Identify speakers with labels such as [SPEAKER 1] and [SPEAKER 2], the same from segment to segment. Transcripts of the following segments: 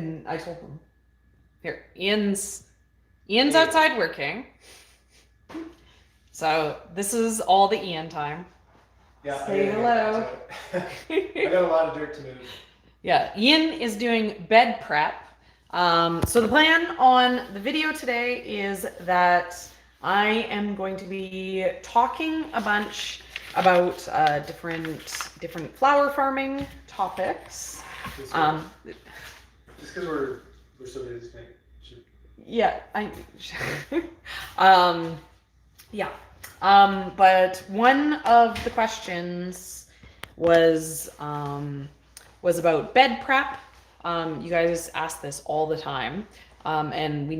[SPEAKER 1] and I told him, here, Ian's outside working. So this is all the Ian time.
[SPEAKER 2] Yeah,
[SPEAKER 1] say hello.
[SPEAKER 2] I got a lot of dirt to move.
[SPEAKER 1] Yeah, Ian is doing bed prep. So the plan on the video today is that I am going to be talking a bunch about different flower farming topics.
[SPEAKER 2] Just because we're so busy tonight.
[SPEAKER 1] Yeah, yeah. But one of the questions was about bed prep. You guys ask this all the time, and we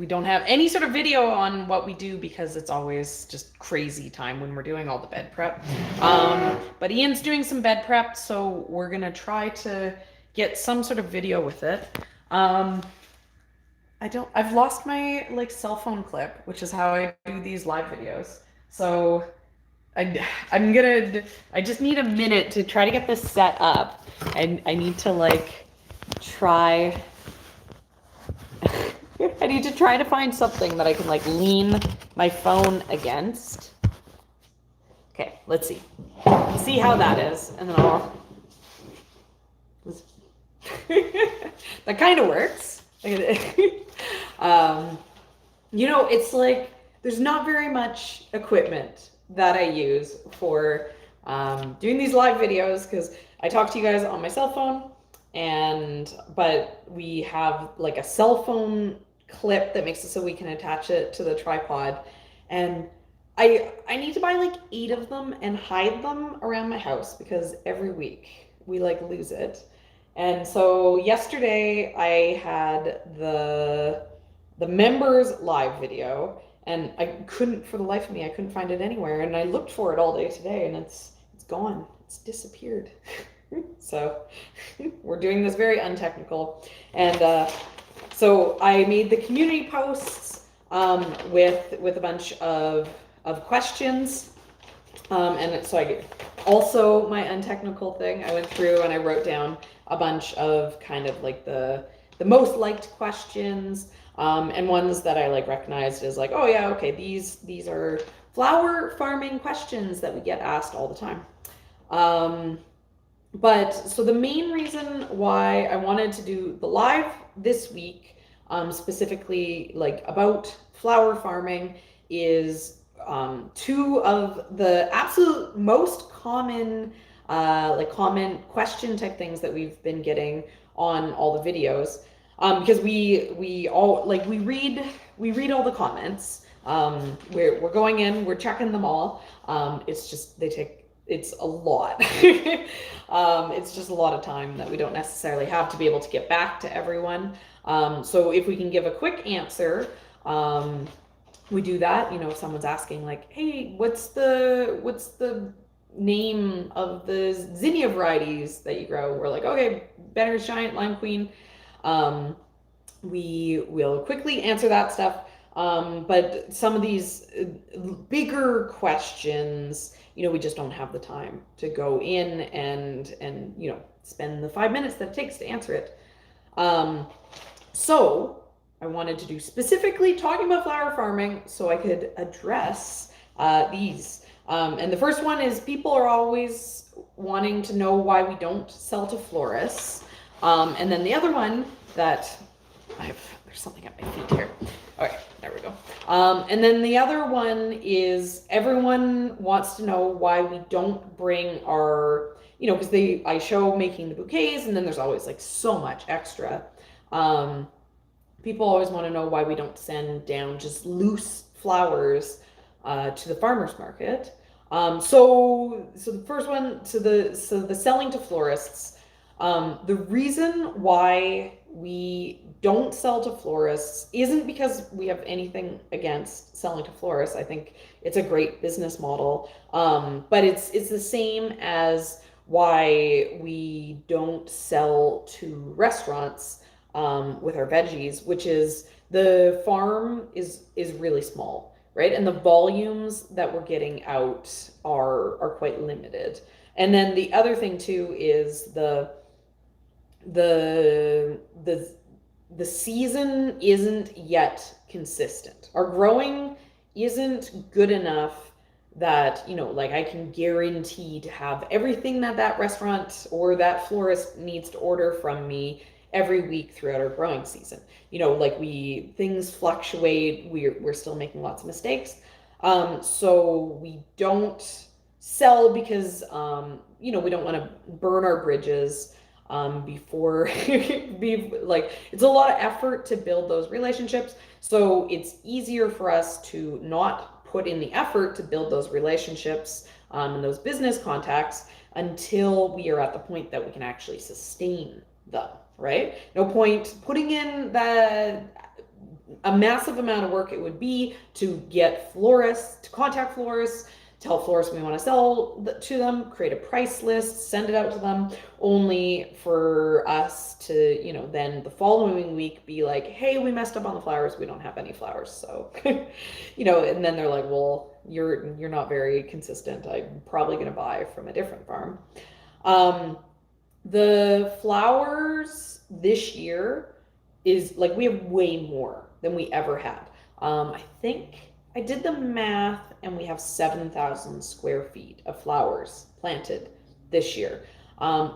[SPEAKER 1] don't have any sort of video on what we do because it's always just crazy time when we're doing all the bed prep. But Ian's doing some bed prep, so we're gonna try to get some sort of video with it. I've lost my cell phone clip, which is how I do these live videos. So I just need a minute to try to get this set up. And I need to try I need to try to find something that I can lean my phone against. Okay, let's see. See how that is, and then I'll that kind of works. It's there's not very much equipment that I use for doing these live videos because I talk to you guys on my cell phone, but we have a cell phone clip that makes it so we can attach it to the tripod, and I need to buy 8 of them and hide them around my house because every week we lose it. And so yesterday I had the members live video, and I couldn't, for the life of me, I couldn't find it anywhere. And I looked for it all day today, and it's gone. It's disappeared. So we're doing this very untechnical. And so I made the community posts with a bunch of questions. And so also my untechnical thing, I went through and I wrote down a bunch of kind of the most liked questions, and ones that I recognized as oh yeah, okay, these are flower farming questions that we get asked all the time. But so the main reason why I wanted to do the live this week, specifically about flower farming, is 2 of the absolute most common comment question type things that we've been getting on all the videos, because we all we read all the comments. We're going in, we're checking them all. It's just it's a lot. It's just a lot of time that we don't necessarily have to be able to get back to everyone. So if we can give a quick answer, we do that. If someone's asking hey, what's the name of the zinnia varieties that you grow, we're okay, Benner's Giant, Lime Queen. We will quickly answer that stuff. But some of these bigger questions, we just don't have the time to go in and spend the 5 minutes that it takes to answer it. So I wanted to do specifically talking about flower farming so I could address these. And the first one is, people are always wanting to know why we don't sell to florists. And then the other one that there's something at my feet here. Okay, there we go. And then the other one is, everyone wants to know why we don't bring our, because I show making the bouquets, and then there's always so much extra. People always want to know why we don't send down just loose flowers to the farmer's market. So the first one, the selling to florists. The reason why we don't sell to florists isn't because we have anything against selling to florists. I think it's a great business model. But it's the same as why we don't sell to restaurants with our veggies, which is the farm is really small, right? And the volumes that we're getting out are quite limited. And then the other thing too is the the the season isn't yet consistent. Our growing isn't good enough that, like I can guarantee to have everything that that restaurant or that florist needs to order from me every week throughout our growing season. Like things fluctuate. We're still making lots of mistakes. So we don't sell because, we don't want to burn our bridges before be like it's a lot of effort to build those relationships, so it's easier for us to not put in the effort to build those relationships and those business contacts until we are at the point that we can actually sustain them, right? No point putting in a massive amount of work it would be to get florists, to contact florists, tell florists we want to sell to them, create a price list, send it out to them, only for us to, then the following week be like, hey, we messed up on the flowers. We don't have any flowers. So, and then they're like, well, you're not very consistent. I'm probably going to buy from a different farm. The flowers this year is like we have way more than we ever had. I think I did the math and we have 7,000 square feet of flowers planted this year.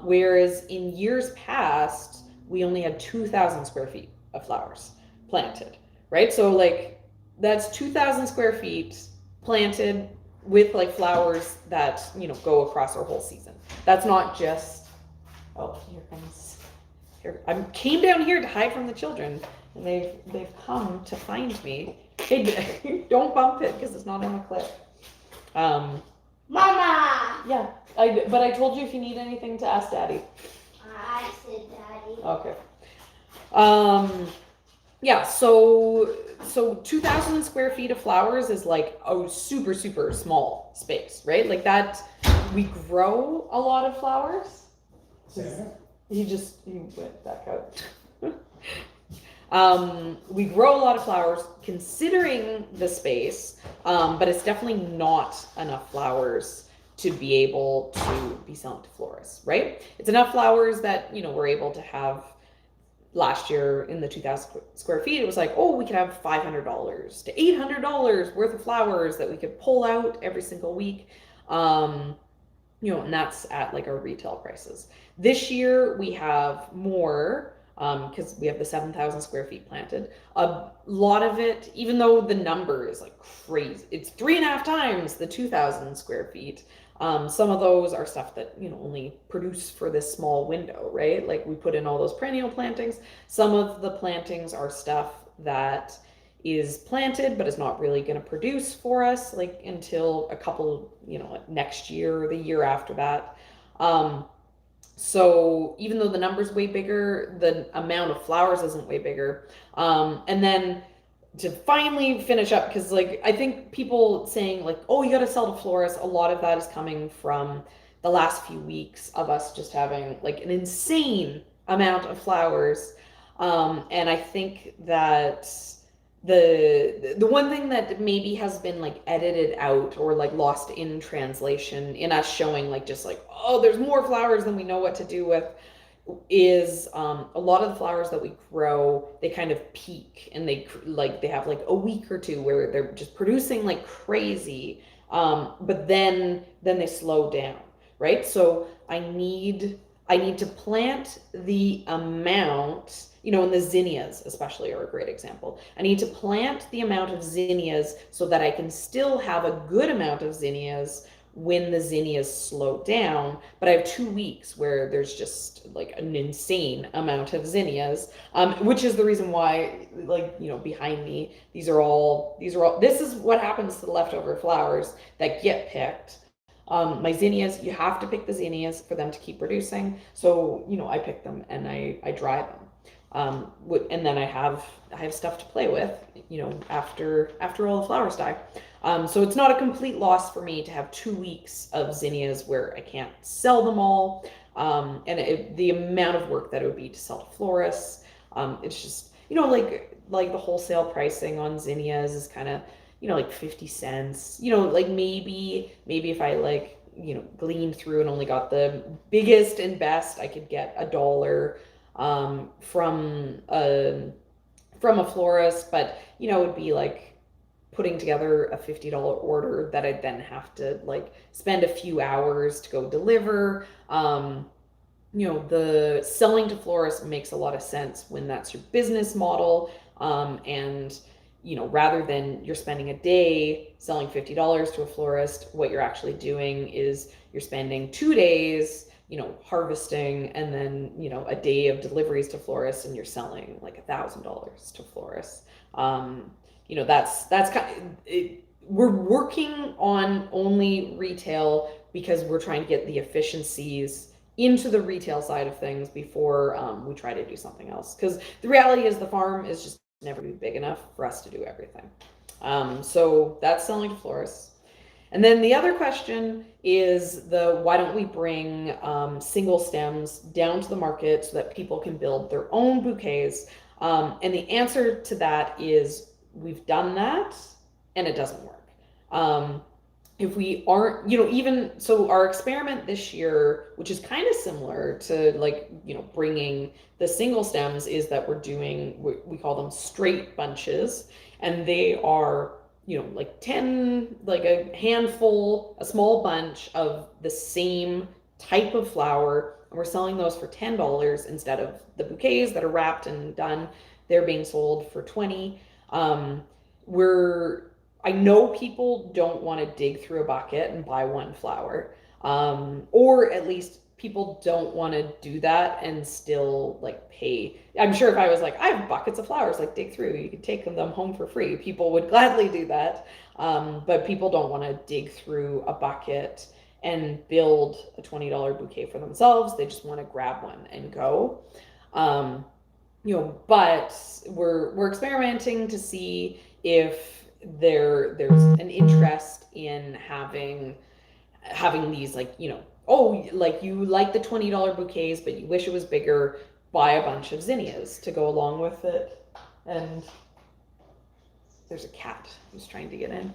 [SPEAKER 1] Whereas in years past, we only had 2,000 square feet of flowers planted, right? So like that's 2,000 square feet planted with like flowers that, go across our whole season. That's not just, oh, here comes, here. I came down here to hide from the children and they've come to find me. Hey, don't bump it because it's not on the clip.
[SPEAKER 3] Mama!
[SPEAKER 1] Yeah, but I told you if you need anything to ask Daddy.
[SPEAKER 3] I said Daddy.
[SPEAKER 1] Okay. Yeah, so 2,000 square feet of flowers is like a super, super small space, right? Like that, we grow a lot of flowers. He went back out. We grow a lot of flowers considering the space, but it's definitely not enough flowers to be able to be selling to florists, right? It's enough flowers that, we're able to have. Last year in the 2,000 square feet, it was like, oh, we could have $500 to $800 worth of flowers that we could pull out every single week. And that's at like our retail prices. This year we have more, because we have the 7,000 square feet planted. A lot of it, even though the number is like crazy, it's 3.5 times the 2,000 square feet. Some of those are stuff that, only produce for this small window, right? Like we put in all those perennial plantings. Some of the plantings are stuff that is planted, but is not really going to produce for us like until a couple, next year or the year after that. So even though the number's way bigger, the amount of flowers isn't way bigger. And then to finally finish up, because like I think people saying like, oh, you got to sell to florists, a lot of that is coming from the last few weeks of us just having like an insane amount of flowers. And I think that the one thing that maybe has been like edited out or like lost in translation in us showing like just like, oh, there's more flowers than we know what to do with, is a lot of the flowers that we grow, they kind of peak and they have like a week or two where they're just producing like crazy, but then they slow down, right? So I need to plant the amount, and the zinnias especially are a great example. I need to plant the amount of zinnias so that I can still have a good amount of zinnias when the zinnias slow down, but I have 2 weeks where there's just like an insane amount of zinnias, which is the reason why, like, behind me, this is what happens to the leftover flowers that get picked. My zinnias, you have to pick the zinnias for them to keep producing. So, I pick them and I dry them. And then I have stuff to play with, after all the flowers die. So it's not a complete loss for me to have 2 weeks of zinnias where I can't sell them all. And the amount of work that it would be to sell to florists, it's just, like the wholesale pricing on zinnias is kind of, like 50 cents, like maybe if I like, gleaned through and only got the biggest and best, I could get $1. from a florist, but you know, it'd be like putting together a $50 order that I'd then have to like spend a few hours to go deliver. You know, the selling to florists makes a lot of sense when that's your business model. And you know, rather than you're spending a day selling $50 to a florist, what you're actually doing is you're spending 2 days, you know, harvesting, and then, you know, a day of deliveries to florists, and you're selling like $1,000 to florists. You know, that's kind of it. We're working on only retail because we're trying to get the efficiencies into the retail side of things before we try to do something else. Because the reality is the farm is just never be big enough for us to do everything. So that's selling to florists. And then the other question is the why don't we bring single stems down to the market so that people can build their own bouquets? And the answer to that is we've done that and it doesn't work. If we aren't, you know, even so, our experiment this year, which is kind of similar to like, you know, bringing the single stems, is that we're doing, we call them straight bunches, and they are, you know, like 10, like a handful, a small bunch of the same type of flower, and we're selling those for $10 instead of the bouquets that are wrapped and done. They're being sold for 20. I know people don't want to dig through a bucket and buy one flower, or at least people don't want to do that and still like pay. I'm sure if I was like, I have buckets of flowers, like dig through, you could take them home for free. People would gladly do that, but people don't want to dig through a bucket and build a $20 bouquet for themselves. They just want to grab one and go. You know, but we're experimenting to see if there's an interest in having these, like, you know, oh, like you like the $20 bouquets but you wish it was bigger, buy a bunch of zinnias to go along with it. And there's a cat who's trying to get in.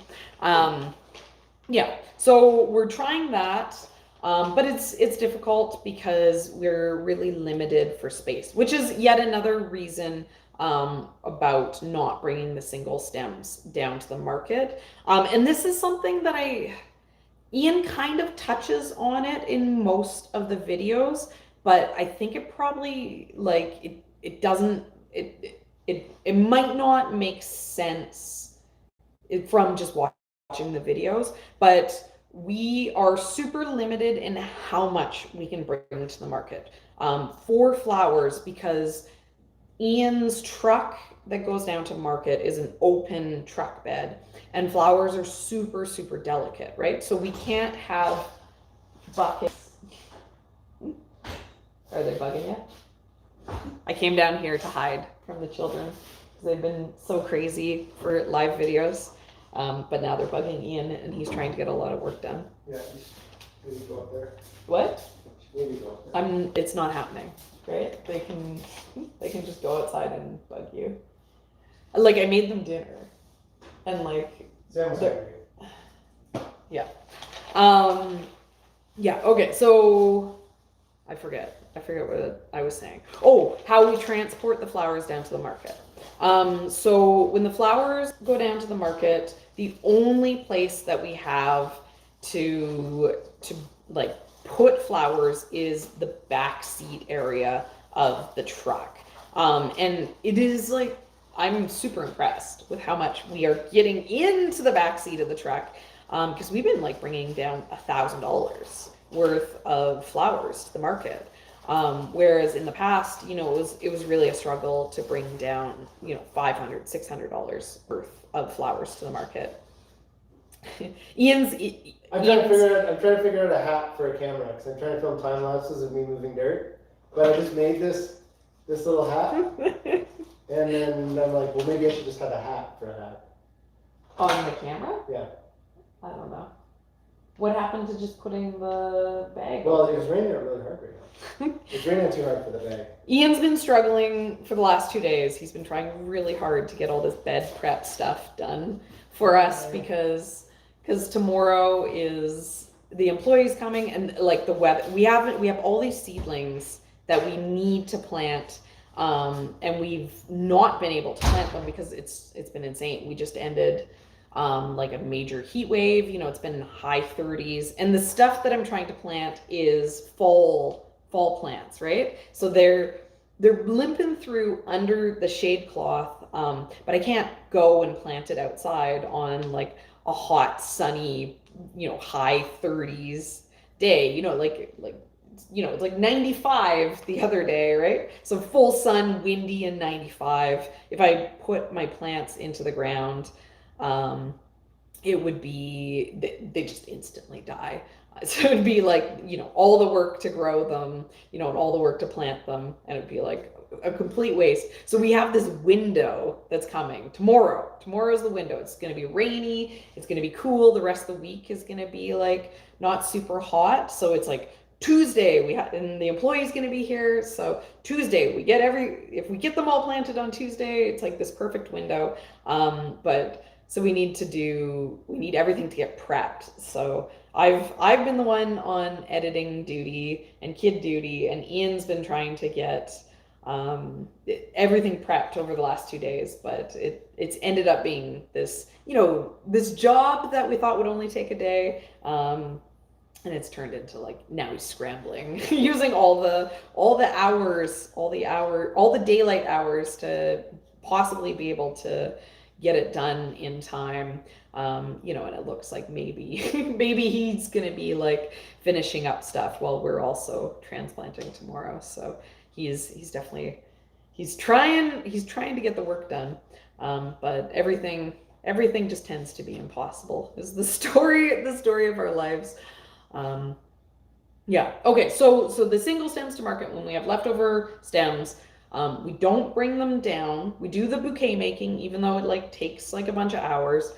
[SPEAKER 1] Yeah, so we're trying that. But it's difficult because we're really limited for space, which is yet another reason about not bringing the single stems down to the market. And this is something that Ian kind of touches on it in most of the videos, but I think it probably, like, it doesn't, it might not make sense from just watching the videos, but we are super limited in how much we can bring to the market for flowers, because Ian's truck that goes down to market is an open truck bed, and flowers are super, super delicate, right? So we can't have buckets. Are they bugging you? I came down here to hide from the children because they've been so crazy for live videos. But now they're bugging Ian, and he's trying to get a lot of work done.
[SPEAKER 2] Yeah, maybe go up there.
[SPEAKER 1] What?
[SPEAKER 2] Maybe go up there.
[SPEAKER 1] It's not happening, right? They can just go outside and bug you. Like, I made them dinner, and like,
[SPEAKER 2] Sam's hungry.
[SPEAKER 1] yeah. Yeah, okay, so I forget what I was saying. Oh, how we transport the flowers down to the market. So when the flowers go down to the market, the only place that we have to like put flowers is the back seat area of the truck. And it is like, I'm super impressed with how much we are getting into the back seat of the truck, because we've been like bringing down $1,000 worth of flowers to the market. Whereas in the past, you know, it was really a struggle to bring down, you know, $500, $600 worth of flowers to the market.
[SPEAKER 2] I'm trying to figure out a hat for a camera, because I'm trying to film time lapses of me moving dirt. But I just made this little hat, and then I'm like, well, maybe I should just have a hat for a hat.
[SPEAKER 1] On the camera?
[SPEAKER 2] Yeah.
[SPEAKER 1] I don't know. What happened to just putting the bag?
[SPEAKER 2] Well, it was raining out really hard right now. It's raining too hard for the bag.
[SPEAKER 1] Ian's been struggling for the last 2 days. He's been trying really hard to get all this bed prep stuff done for us, because tomorrow is the employees coming, and like the weather. We have all these seedlings that we need to plant. And we've not been able to plant them because it's been insane. We just ended like a major heat wave. It's been high 30s, and the stuff that I'm trying to plant is fall plants, right? So they're limping through under the shade cloth, but I can't go and plant it outside on like a hot, sunny, high 30s day. It's like 95 the other day, right? So full sun, windy, and 95. If I put my plants into the ground, it would be, they just instantly die. So it would be like, all the work to grow them, and all the work to plant them, and it'd be like a complete waste. So we have this window that's coming tomorrow. Tomorrow's the window. It's going to be rainy. It's going to be cool. The rest of the week is going to be like not super hot. So it's like Tuesday, and the employee's going to be here. So Tuesday, if we get them all planted on Tuesday, it's like this perfect window. But so we need everything to get prepped. So I've been the one on editing duty and kid duty, and Ian's been trying to get everything prepped over the last 2 days, but it's ended up being this job that we thought would only take a day. And it's turned into like, now he's scrambling using all the daylight hours to possibly be able to get it done in time. And it looks like maybe he's gonna be like finishing up stuff while we're also transplanting tomorrow. So he's definitely trying to get the work done. But everything just tends to be impossible is the story of our lives. Yeah. Okay. So the single stems to market, when we have leftover stems, we don't bring them down. We do the bouquet making, even though it like takes like a bunch of hours,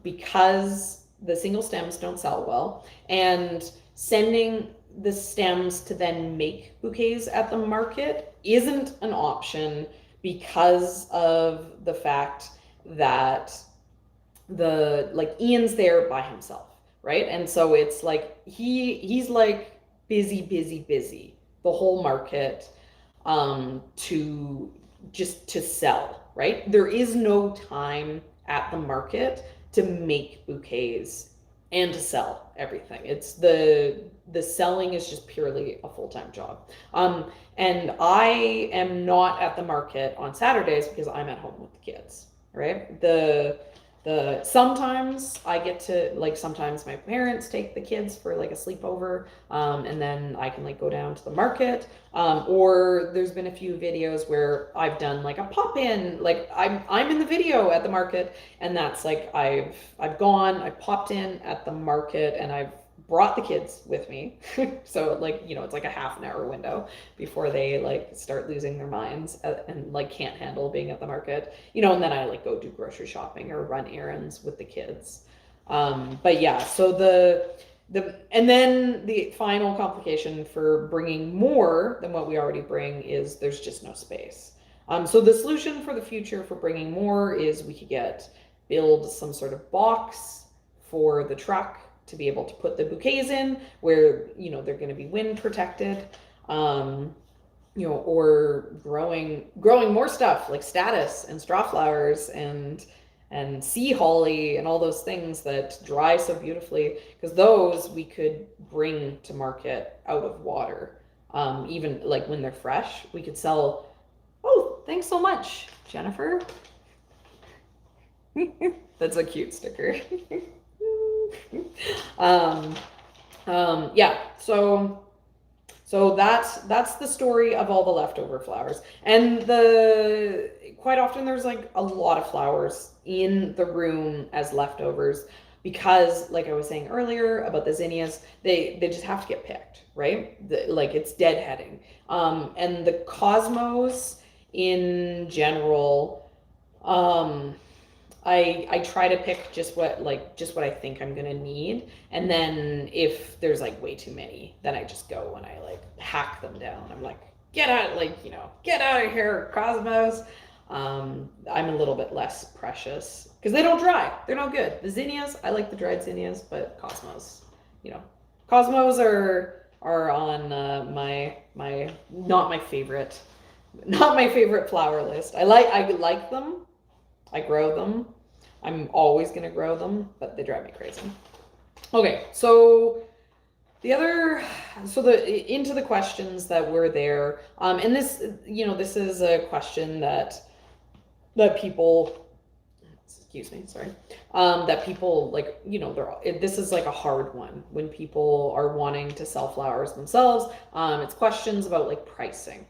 [SPEAKER 1] because the single stems don't sell well, and sending the stems to then make bouquets at the market isn't an option because of the fact that Ian's there by himself. Right? And so it's like he's like busy the whole market to sell, right? There is no time at the market to make bouquets and to sell everything. It's the selling is just purely a full-time job. And I am not at the market on Saturdays because I'm at home with the kids, right? Sometimes I get to sometimes my parents take the kids for like a sleepover, and then I can like go down to the market, or there's been a few videos where I've done like a pop-in, like I'm in the video at the market, and that's like I popped in at the market and I've brought the kids with me. So it's like a half an hour window before they like start losing their minds and like can't handle being at the market, and then I like go do grocery shopping or run errands with the kids. But yeah, so and then the final complication for bringing more than what we already bring is there's just no space. So the solution for the future for bringing more is we could build some sort of box for the truck to be able to put the bouquets in where, they're going to be wind protected, or growing more stuff like statice and straw flowers and sea holly and all those things that dry so beautifully, because those we could bring to market out of water. Even like when they're fresh, we could sell. Oh, thanks so much, Jennifer. That's a cute sticker. Yeah, so that's the story of all the leftover flowers. And quite often there's like a lot of flowers in the room as leftovers because, like I was saying earlier about the zinnias, they just have to get picked, right? It's deadheading. And the cosmos in general, I try to pick just what I think I'm gonna need, and then if there's like way too many, then I just go and I like hack them down. I'm like, get out of here, cosmos. I'm a little bit less precious because they don't dry. They're no good. The zinnias, I like the dried zinnias, but cosmos are are on my not my favorite flower list. I like them. I grow them. I'm always gonna grow them, but they drive me crazy. Okay, so into the questions that were there, and this, this is a question that people, excuse me, sorry, that people like, this is like a hard one when people are wanting to sell flowers themselves. It's questions about like pricing.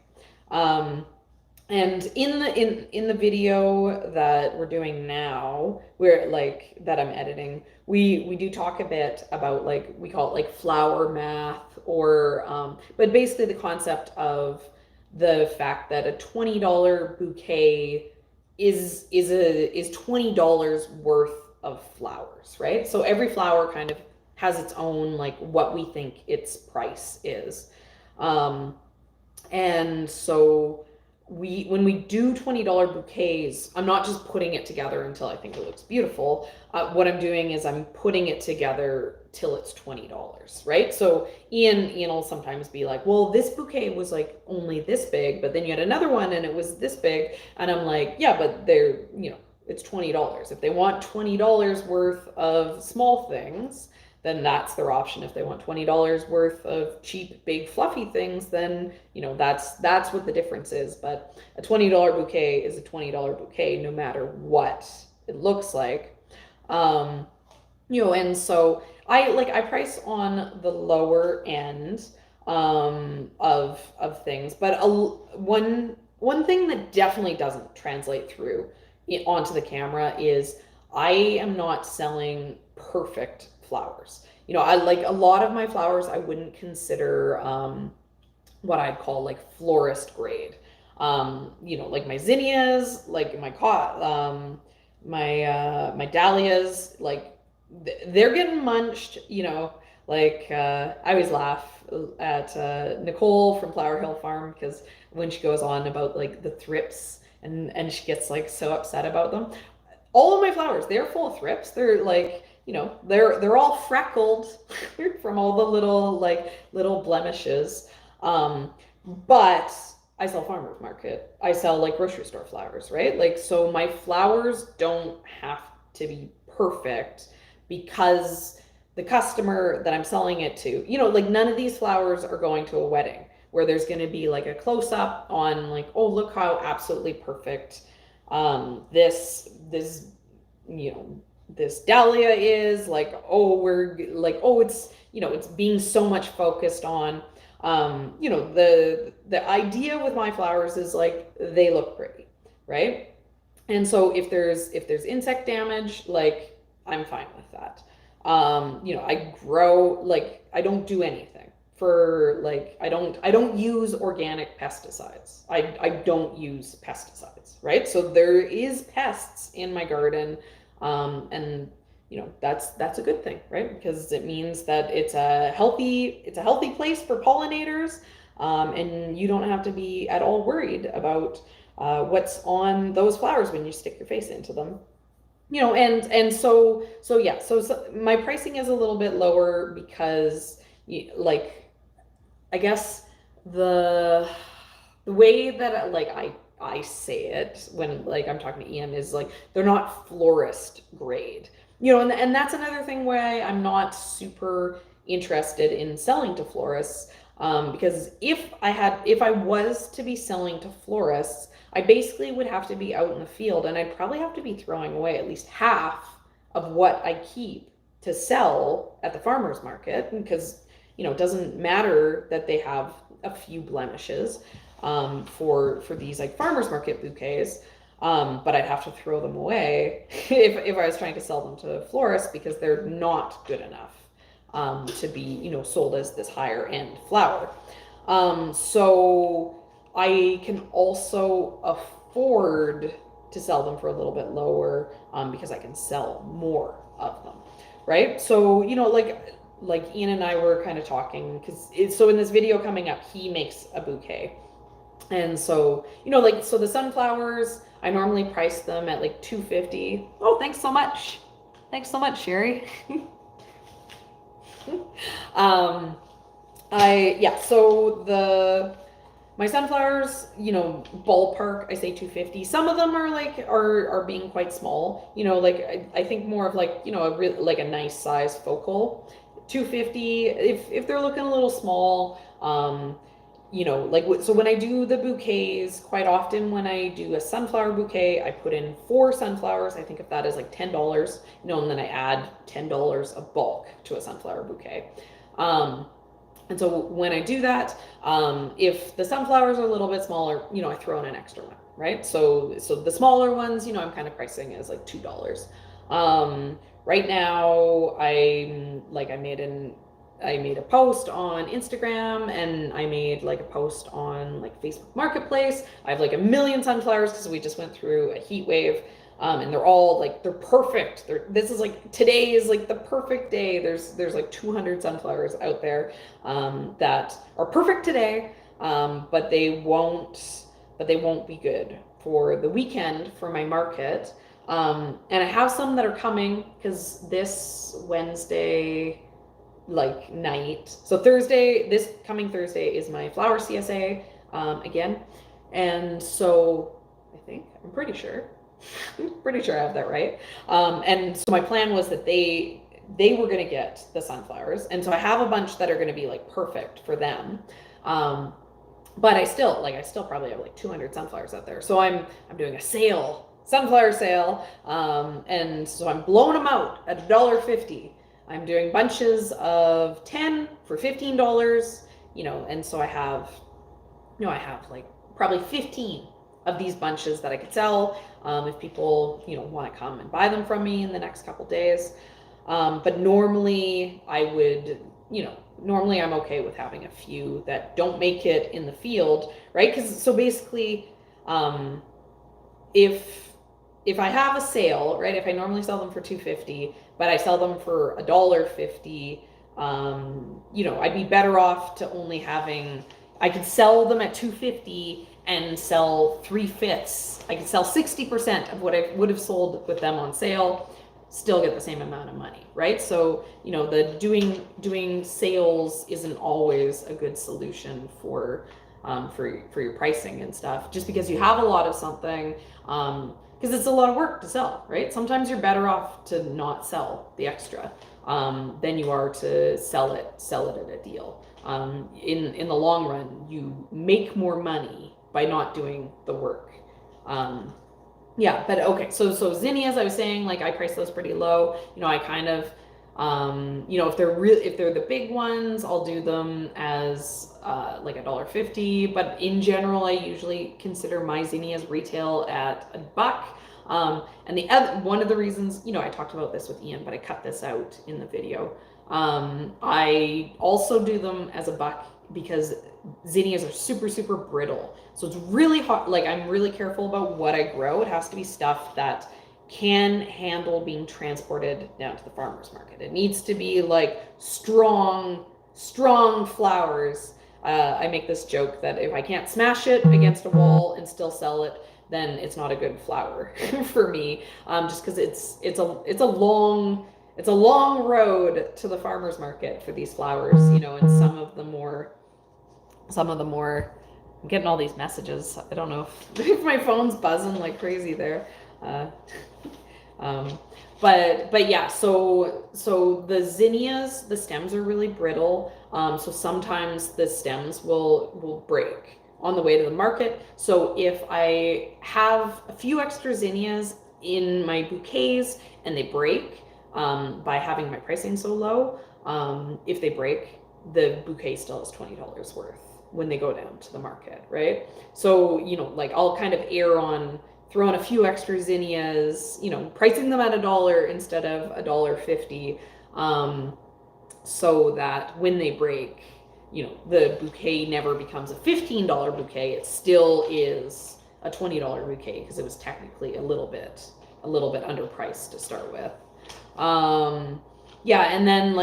[SPEAKER 1] And in the video that we're doing now, where like that I'm editing, we do talk a bit about like, we call it like flower math, or but basically the concept of the fact that a $20 bouquet is $20 worth of flowers, right? So every flower kind of has its own like what we think its price is. And so when we do $20 bouquets, I'm not just putting it together until I think it looks beautiful. What I'm doing is I'm putting it together till it's $20, right? So Ian will sometimes be like, well, this bouquet was like only this big, but then you had another one and it was this big. And I'm like, yeah, but they're, it's $20. If they want $20 worth of small things, then that's their option. If they want $20 worth of cheap, big, fluffy things, then, that's what the difference is. But a $20 bouquet is a $20 bouquet, no matter what it looks like. And so I price on the lower end, of things, but one thing that definitely doesn't translate through onto the camera is I am not selling perfect flowers. I like a lot of my flowers I wouldn't consider what I'd call like florist grade. Like my zinnias, like my dahlias, like they're getting munched, like I always laugh at Nicole from Flower Hill Farm, because when she goes on about like the thrips and she gets like so upset about them. All of my flowers, they're full of thrips. They're like, they're all freckled from all the little blemishes. But I sell farmers market. I sell like grocery store flowers, right? Like, so my flowers don't have to be perfect, because the customer that I'm selling it to, like none of these flowers are going to a wedding where there's going to be like a close up on like, oh, look how absolutely perfect this this dahlia is, like, oh, we're like, oh, it's, it's being so much focused on, the idea with my flowers is like, they look pretty, right? And so if there's insect damage, like, I'm fine with that. I grow, like, I don't do anything for like, I don't use organic pesticides. I don't use pesticides, right? So there is pests in my garden, and that's a good thing, right? Because it means that it's a healthy place for pollinators, and you don't have to be at all worried about what's on those flowers when you stick your face into them. And so yeah, so my pricing is a little bit lower because, like, I guess the way that like I say it when like I'm talking to Ian is like, they're not florist grade, and that's another thing why I'm not super interested in selling to florists, because if I was to be selling to florists, I basically would have to be out in the field, and I'd probably have to be throwing away at least half of what I keep to sell at the farmer's market, because it doesn't matter that they have a few blemishes, for these like farmers market bouquets, but I'd have to throw them away if I was trying to sell them to florists, because they're not good enough to be sold as this higher end flower. So I can also afford to sell them for a little bit lower, because I can sell more of them, right? So like Ian and I were kind of talking, because so in this video coming up, he makes a bouquet. And so, so the sunflowers, I normally price them at like $250. Oh, thanks so much. Thanks so much, Sherry. So my sunflowers, ballpark, I say 250. Some of them are are being quite small. I think more of like a nice size focal. 250 if they're looking a little small. So when I do the bouquets, quite often when I do a sunflower bouquet, I put in 4 sunflowers. I think if that is like $10, and then I add $10 of bulk to a sunflower bouquet. And so when I do that, if the sunflowers are a little bit smaller, I throw in an extra one, right? So the smaller ones, I'm kind of pricing as like $2. Right now, I made a post on Instagram, and I made like a post on like Facebook Marketplace. I have like 1 million sunflowers because we just went through a heat wave. And they're all they're perfect. Today is like the perfect day. There's like 200 sunflowers out there that are perfect today, but they won't be good for the weekend for my market. And I have some that are coming because this Wednesday night. So this coming Thursday is my flower CSA again, and so I'm pretty sure I have that right. And so my plan was that they were going to get the sunflowers, and so I have a bunch that are going to be like perfect for them. But I still probably have like 200 sunflowers out there. So I'm doing a sunflower sale, and so I'm blowing them out at $1.50. I'm doing bunches of 10 for $15, and so I have like probably 15 of these bunches that I could sell if people, want to come and buy them from me in the next couple days. But normally normally I'm okay with having a few that don't make it in the field, right? Because so basically, if I have a sale, right, if I normally sell them for $2.50, but I sell them for $1.50, I'd be better off to only I could sell them at $2.50 and sell 3/5. I could sell 60% of what I would have sold with them on sale, still get the same amount of money, right? So, the doing sales isn't always a good solution for your pricing and stuff, just because you have a lot of something, because it's a lot of work to sell, right? Sometimes you're better off to not sell the extra than you are to sell it at a deal. In the long run, you make more money by not doing the work. But okay, so zinnias, I was saying, I price those pretty low. I kind of, if they're the big ones, I'll do them as like $1.50. But in general, I usually consider my zinnias retail at $1. And one of the reasons, I talked about this with Ian, but I cut this out in the video. I also do them as $1 because zinnias are super, super brittle. So it's really hard. I'm really careful about what I grow. It has to be stuff that can handle being transported down to the farmer's market. It needs to be strong flowers. I make this joke that if I can't smash it against a wall and still sell it, then it's not a good flower for me. Just because it's a long road to the farmer's market for these flowers, and some of the more, I'm getting all these messages. I don't know if my phone's buzzing like crazy there. But yeah, so the zinnias, the stems are really brittle. So sometimes the stems will break on the way to the market. So if I have a few extra zinnias in my bouquets and they break, by having my pricing so low, if they break, the bouquet still is $20 worth when they go down to the market, right? So, I'll kind of err on throwing a few extra zinnias, pricing them at $1 instead of $1.50, so that when they break, the bouquet never becomes a $15 bouquet. It still is a $20 bouquet because it was technically a little bit underpriced to start with. And then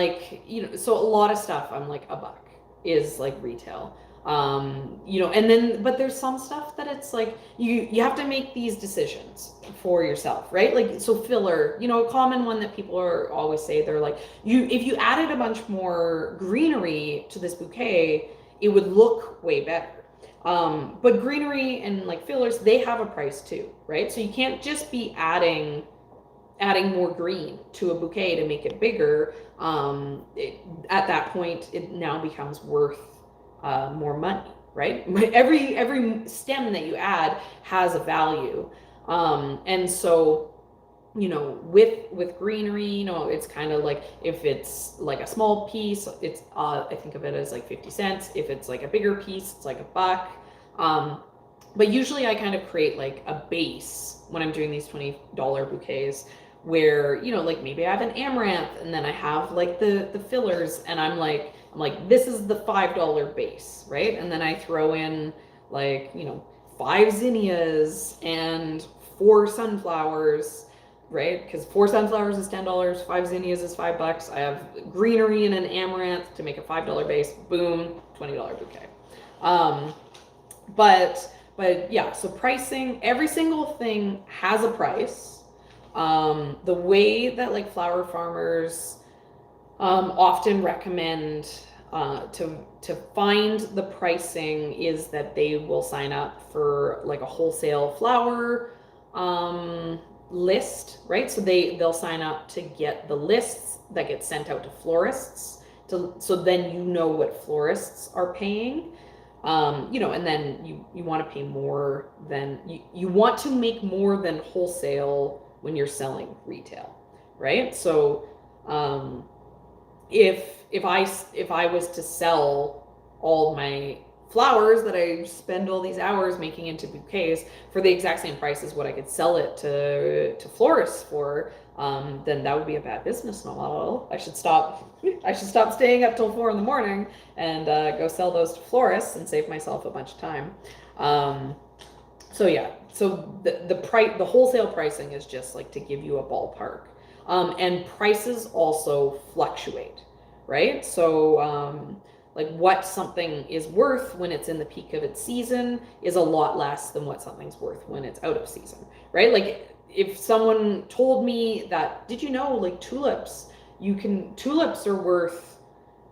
[SPEAKER 1] so a lot of stuff I'm $1 is retail. You know, and then, but there's some stuff that it's like, you have to make these decisions for yourself, right? Like, so filler, you know, a common one that people are always say, they're like, if you added a bunch more greenery to this bouquet, it would look way better. But greenery and like fillers, they have a price too, right? So you can't just be adding more green to a bouquet to make it bigger. At that point, it now becomes worth more money, right? Every stem that you add has a value, and so, you know, with greenery, you know, it's kind of like, if it's like a small piece, it's I think of it as like 50 cents. If it's like a bigger piece, it's like $1. But usually I kind of create like a base when I'm doing these $20 bouquets, where, you know, like maybe I have an amaranth, and then I have like the fillers, and I'm like, this is the $5 base, right? And then I throw in like, you know, 5 zinnias and 4 sunflowers, right? Because 4 sunflowers is $10, 5 zinnias is $5. I have greenery and an amaranth to make a $5 base. Boom, $20 bouquet. But yeah, so pricing, every single thing has a price. The way that like flower farmers often recommend to find the pricing is that they will sign up for like a wholesale flower list, right? So they'll sign up to get the lists that get sent out to florists, so then you know what florists are paying. You know, and then you want to pay more than you want to make more than wholesale when you're selling retail, right? So if I was to sell all my flowers that I spend all these hours making into bouquets for the exact same price as what I could sell it to florists for, then that would be a bad business model. I should stop staying up till 4 a.m. and go sell those to florists and save myself a bunch of time. So yeah, so the wholesale pricing is just like to give you a ballpark. And prices also fluctuate, right? So like what something is worth when it's in the peak of its season is a lot less than what something's worth when it's out of season, right? Like if someone told me that, did you know like tulips are worth,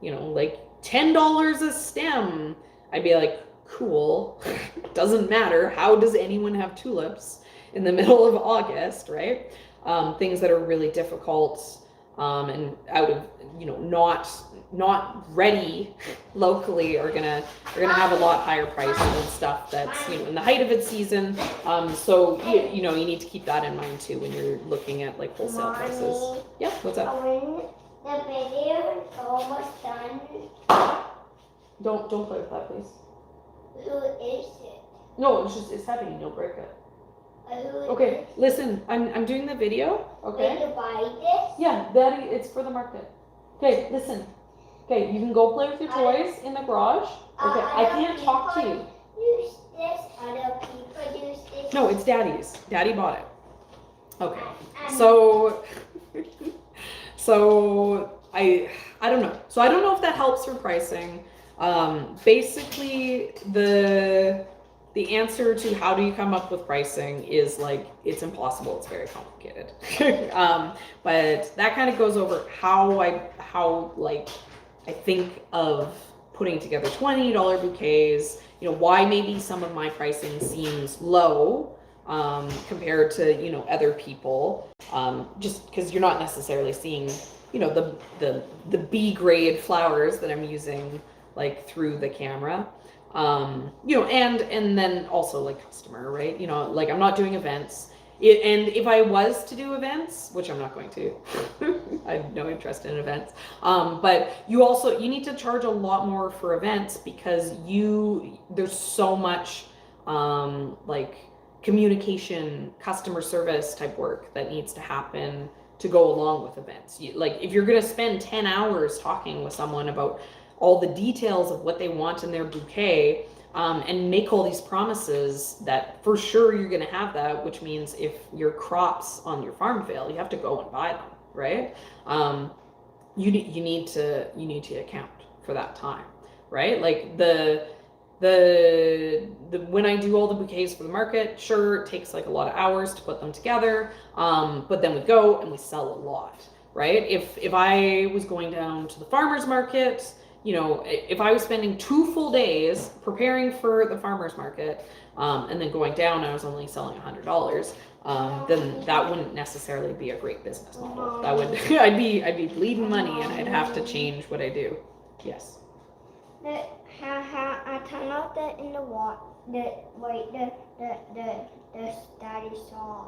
[SPEAKER 1] you know, like $10 a stem, I'd be like, cool. Doesn't matter. How does anyone have tulips in the middle of August, right? Things that are really difficult and out of, you know, not ready locally are gonna have a lot higher prices than stuff that's, you know, in the height of its season. So you know, you need to keep that in mind too when you're looking at like wholesale prices. Yeah, what's up?
[SPEAKER 3] The video is almost done.
[SPEAKER 1] Don't play with that, please.
[SPEAKER 3] Who is it?
[SPEAKER 1] No, it's heavy. Don't break it. Okay, listen. I'm doing the video. Okay.
[SPEAKER 3] Will you buy this?
[SPEAKER 1] Yeah, Daddy. It's for the market. Okay, listen. Okay, you can go play with your toys in the garage. Okay, I can't talk to you.
[SPEAKER 3] Use this. Other people use this.
[SPEAKER 1] No, it's Daddy's. Daddy bought it. Okay. So I don't know. So I don't know if that helps for pricing. Basically the answer to how do you come up with pricing is like, it's impossible. It's very complicated. But that kind of goes over how I think of putting together $20 bouquets, you know, why maybe some of my pricing seems low compared to, you know, other people, just because you're not necessarily seeing, you know, the B grade flowers that I'm using like through the camera, you know, and then also like customer, right? You know, like I'm not doing events. And if I was to do events, which I'm not going to, I have no interest in events. But you need to charge a lot more for events because there's so much like communication, customer service type work that needs to happen to go along with events. Like if you're going to spend 10 hours talking with someone about all the details of what they want in their bouquet, and make all these promises that for sure you're going to have that, which means if your crops on your farm fail, you have to go and buy them, right? You need to account for that time, right? Like when I do all the bouquets for the market, sure, it takes like a lot of hours to put them together. But then we go and we sell a lot, right? If I was going down to the farmer's market, if I was spending 2 full days preparing for the farmer's market, and then going down, I was only selling $100. Then that wouldn't necessarily be a great business model. That would I'd be bleeding money, and I'd have to change what I do. Yes.
[SPEAKER 3] I turn out in the water. The daddy saw.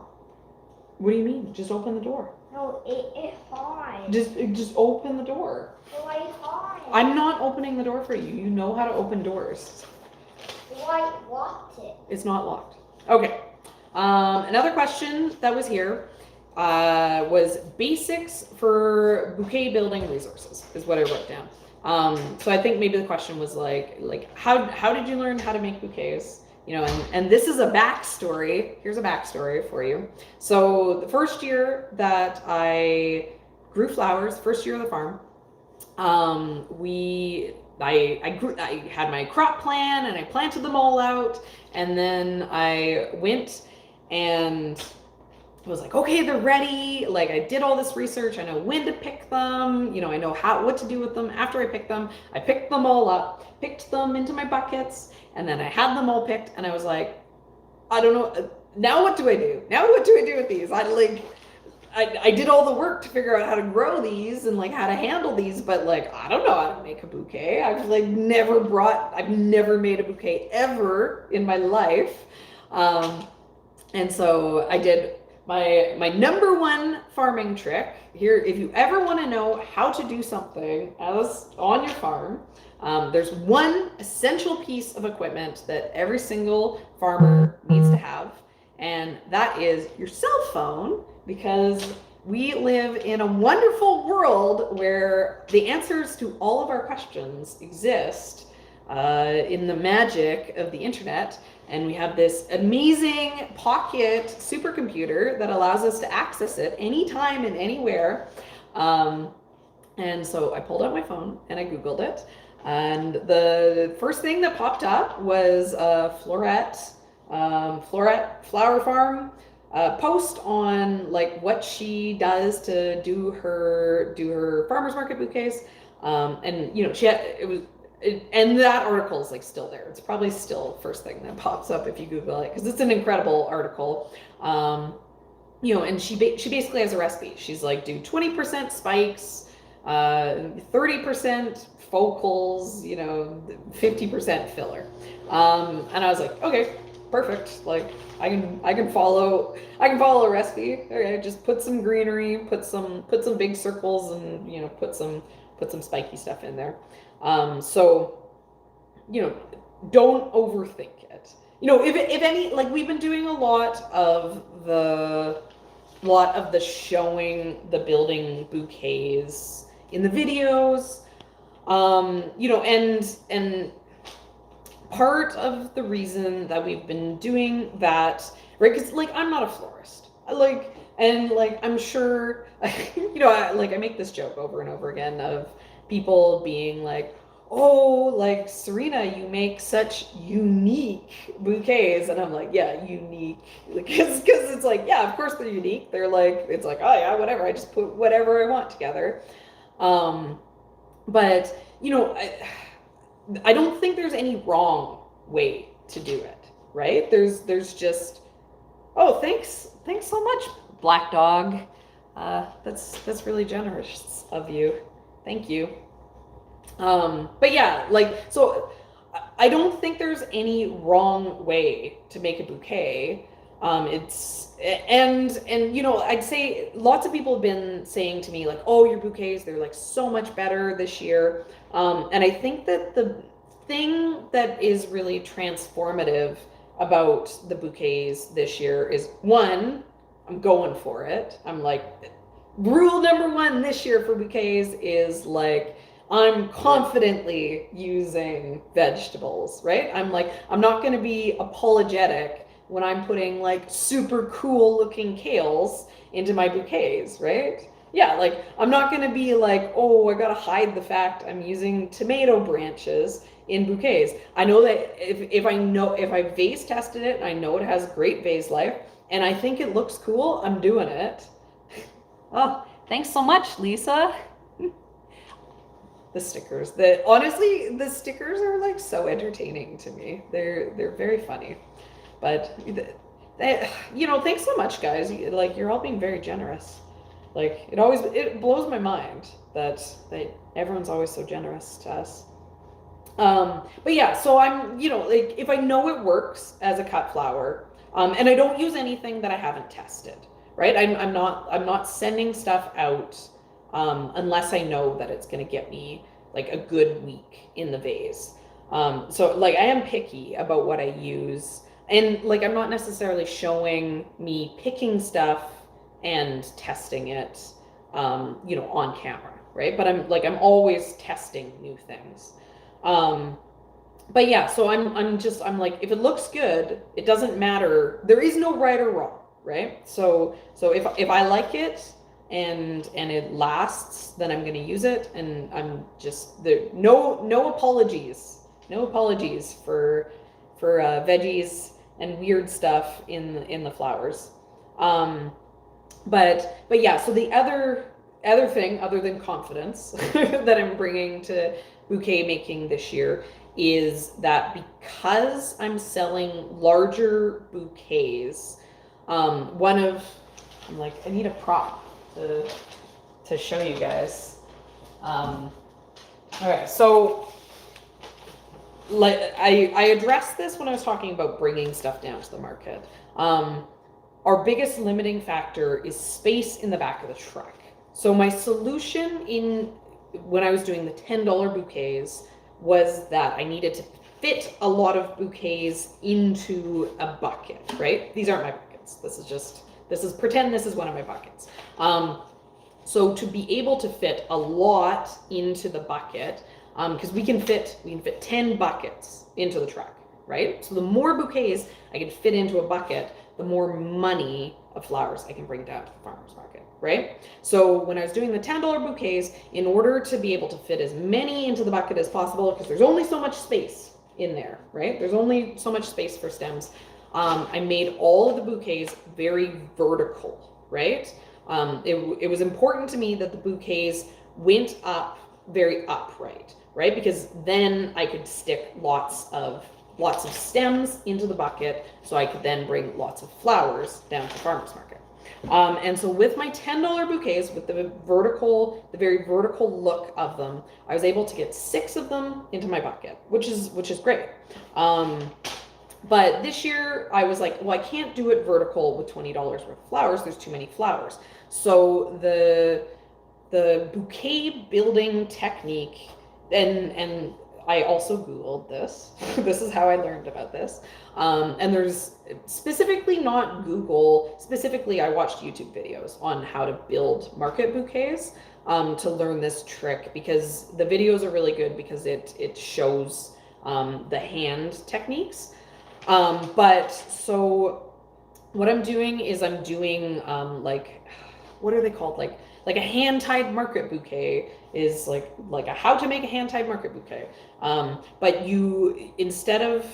[SPEAKER 1] What do you mean? Just open the door.
[SPEAKER 3] No, it's hard.
[SPEAKER 1] Just open the door.
[SPEAKER 3] Why hard?
[SPEAKER 1] I'm not opening the door for you. You know how to open doors.
[SPEAKER 3] Why locked it?
[SPEAKER 1] It's not locked. Okay. Another question that was here was basics for bouquet building resources is what I wrote down. So I think maybe the question was like how did you learn how to make bouquets? And this is a backstory. Here's a backstory for you. So the first year that I grew flowers, first year of the farm, I had my crop plan and I planted them all out, and then I went and was like, okay, they're ready. Like, I did all this research. I know when to pick them. I know what to do with them. After I picked them all up, picked them into my buckets, and then I had them all picked, and I was like, I don't know. Now what do I do? Now what do I do with these? I did all the work to figure out how to grow these and like how to handle these, but like, I don't know how to make a bouquet. I've never made a bouquet ever in my life. And so I did my number one farming trick here. If you ever want to know how to do something on your farm, there's one essential piece of equipment that every single farmer needs to have, and that is your cell phone, because we live in a wonderful world where the answers to all of our questions exist in the magic of the internet. And we have this amazing pocket supercomputer that allows us to access it anytime and anywhere. And so I pulled out my phone and I Googled it. And the first thing that popped up was Florette Flower Farm post on like what she does to do her farmers market bouquets. And and that article is like still there. It's probably still first thing that pops up if you Google it, because it's an incredible article. And she basically has a recipe. She's like, do 20% spikes, 30% focals, 50% filler. And I was like, okay, perfect. Like I can follow a recipe. Okay, just put some greenery, put some big circles, and put some spiky stuff in there. So don't overthink it. If any, like, we've been doing a lot of the showing the building bouquets in the videos, and part of the reason that we've been doing that, right? Because like, I'm not a florist. I'm sure, I make this joke over and over again of people being like, oh, like, Serena, you make such unique bouquets. And I'm like, yeah, unique. Because it's like, yeah, of course they're unique. They're like, it's like, oh yeah, whatever. I just put whatever I want together. But, I don't think there's any wrong way to do it, right? There's just, oh, thanks so much, Black Dog. That's really generous of you. Thank you. But yeah, so I don't think there's any wrong way to make a bouquet. I'd say lots of people have been saying to me like, oh, your bouquets, they're like so much better this year. And I think that the thing that is really transformative about the bouquets this year is, one, I'm going for it. I'm like, rule number one this year for bouquets is like, I'm confidently using vegetables, right? I'm not going to be apologetic when I'm putting like super cool looking kales into my bouquets, right? Yeah, like I'm not gonna be like, oh, I gotta hide the fact I'm using tomato branches in bouquets. I know that if I vase tested it and I know it has great vase life and I think it looks cool, I'm doing it. Oh, thanks so much, Lisa. The stickers. Honestly, the stickers are like so entertaining to me. They're very funny. But thanks so much, guys. Like you're all being very generous. Like it blows my mind that everyone's always so generous to us. But yeah, so I'm, like if I know it works as a cut flower, and I don't use anything that I haven't tested, right? I'm not sending stuff out unless I know that it's gonna get me like a good week in the vase. So like I am picky about what I use, and like I'm not necessarily showing me picking stuff and testing it, on camera, right? But I'm always testing new things. But yeah, so I'm like, if it looks good, it doesn't matter. There is no right or wrong, right? So if I like it and it lasts, then I'm gonna use it, and I'm just no apologies, for veggies and weird stuff in the flowers. But yeah, so the other thing other than confidence that I'm bringing to bouquet making this year is that because I'm selling larger bouquets, I'm like, I need a prop to show you guys. All right, so like I addressed this when I was talking about bringing stuff down to the market. Our biggest limiting factor is space in the back of the truck. So my solution when I was doing the $10 bouquets was that I needed to fit a lot of bouquets into a bucket, right? These aren't my buckets. This is pretend this is one of my buckets. So to be able to fit a lot into the bucket, because we can fit 10 buckets into the truck, right? So the more bouquets I can fit into a bucket, the more money of flowers I can bring down to the farmer's market, right? So when I was doing the $10 bouquets, in order to be able to fit as many into the bucket as possible, because there's only so much space in there, right? There's only so much space for stems. I made all of the bouquets very vertical, right? It was important to me that the bouquets went up very upright, right? Because then I could stick lots of stems into the bucket, so I could then bring lots of flowers down to farmer's market. And so with my $10 bouquets, with the very vertical look of them, I was able to get 6 of them into my bucket, which is great. But this year I was like, well, I can't do it vertical with $20 worth of flowers. There's too many flowers. So the bouquet building technique, and I also Googled this. This is how I learned about this. And there's specifically not Google, specifically I watched YouTube videos on how to build market bouquets to learn this trick, because the videos are really good because it shows the hand techniques. But so what I'm doing is I'm doing like, what are they called? Like a hand-tied market bouquet is like a how to make a hand-tied market bouquet. But you instead of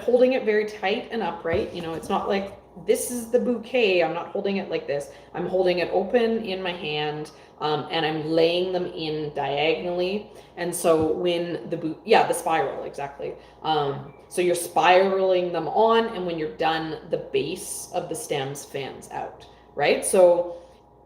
[SPEAKER 1] holding it very tight and upright, it's not like this is the bouquet. I'm not holding it like this. I'm holding it open in my hand, and I'm laying them in diagonally. And so when the spiral, exactly. So you're spiraling them on, and when you're done, the base of the stems fans out, right? So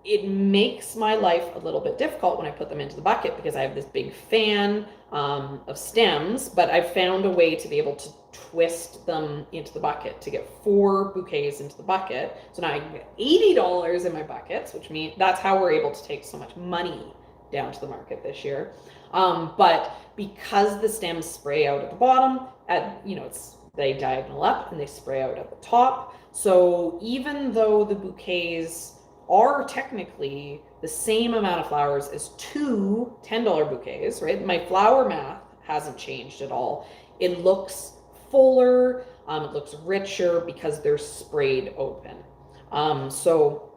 [SPEAKER 1] it makes my life a little bit difficult when I put them into the bucket, because I have this big fan of stems, but I've found a way to be able to twist them into the bucket to get 4 bouquets into the bucket. So now I can get $80 in my buckets, which means that's how we're able to take so much money down to the market this year. But because the stems spray out at the bottom, they diagonal up and they spray out at the top. So even though the bouquets are technically the same amount of flowers as 2 $10 bouquets, right? My flower math hasn't changed at all. It looks fuller, it looks richer because they're sprayed open. So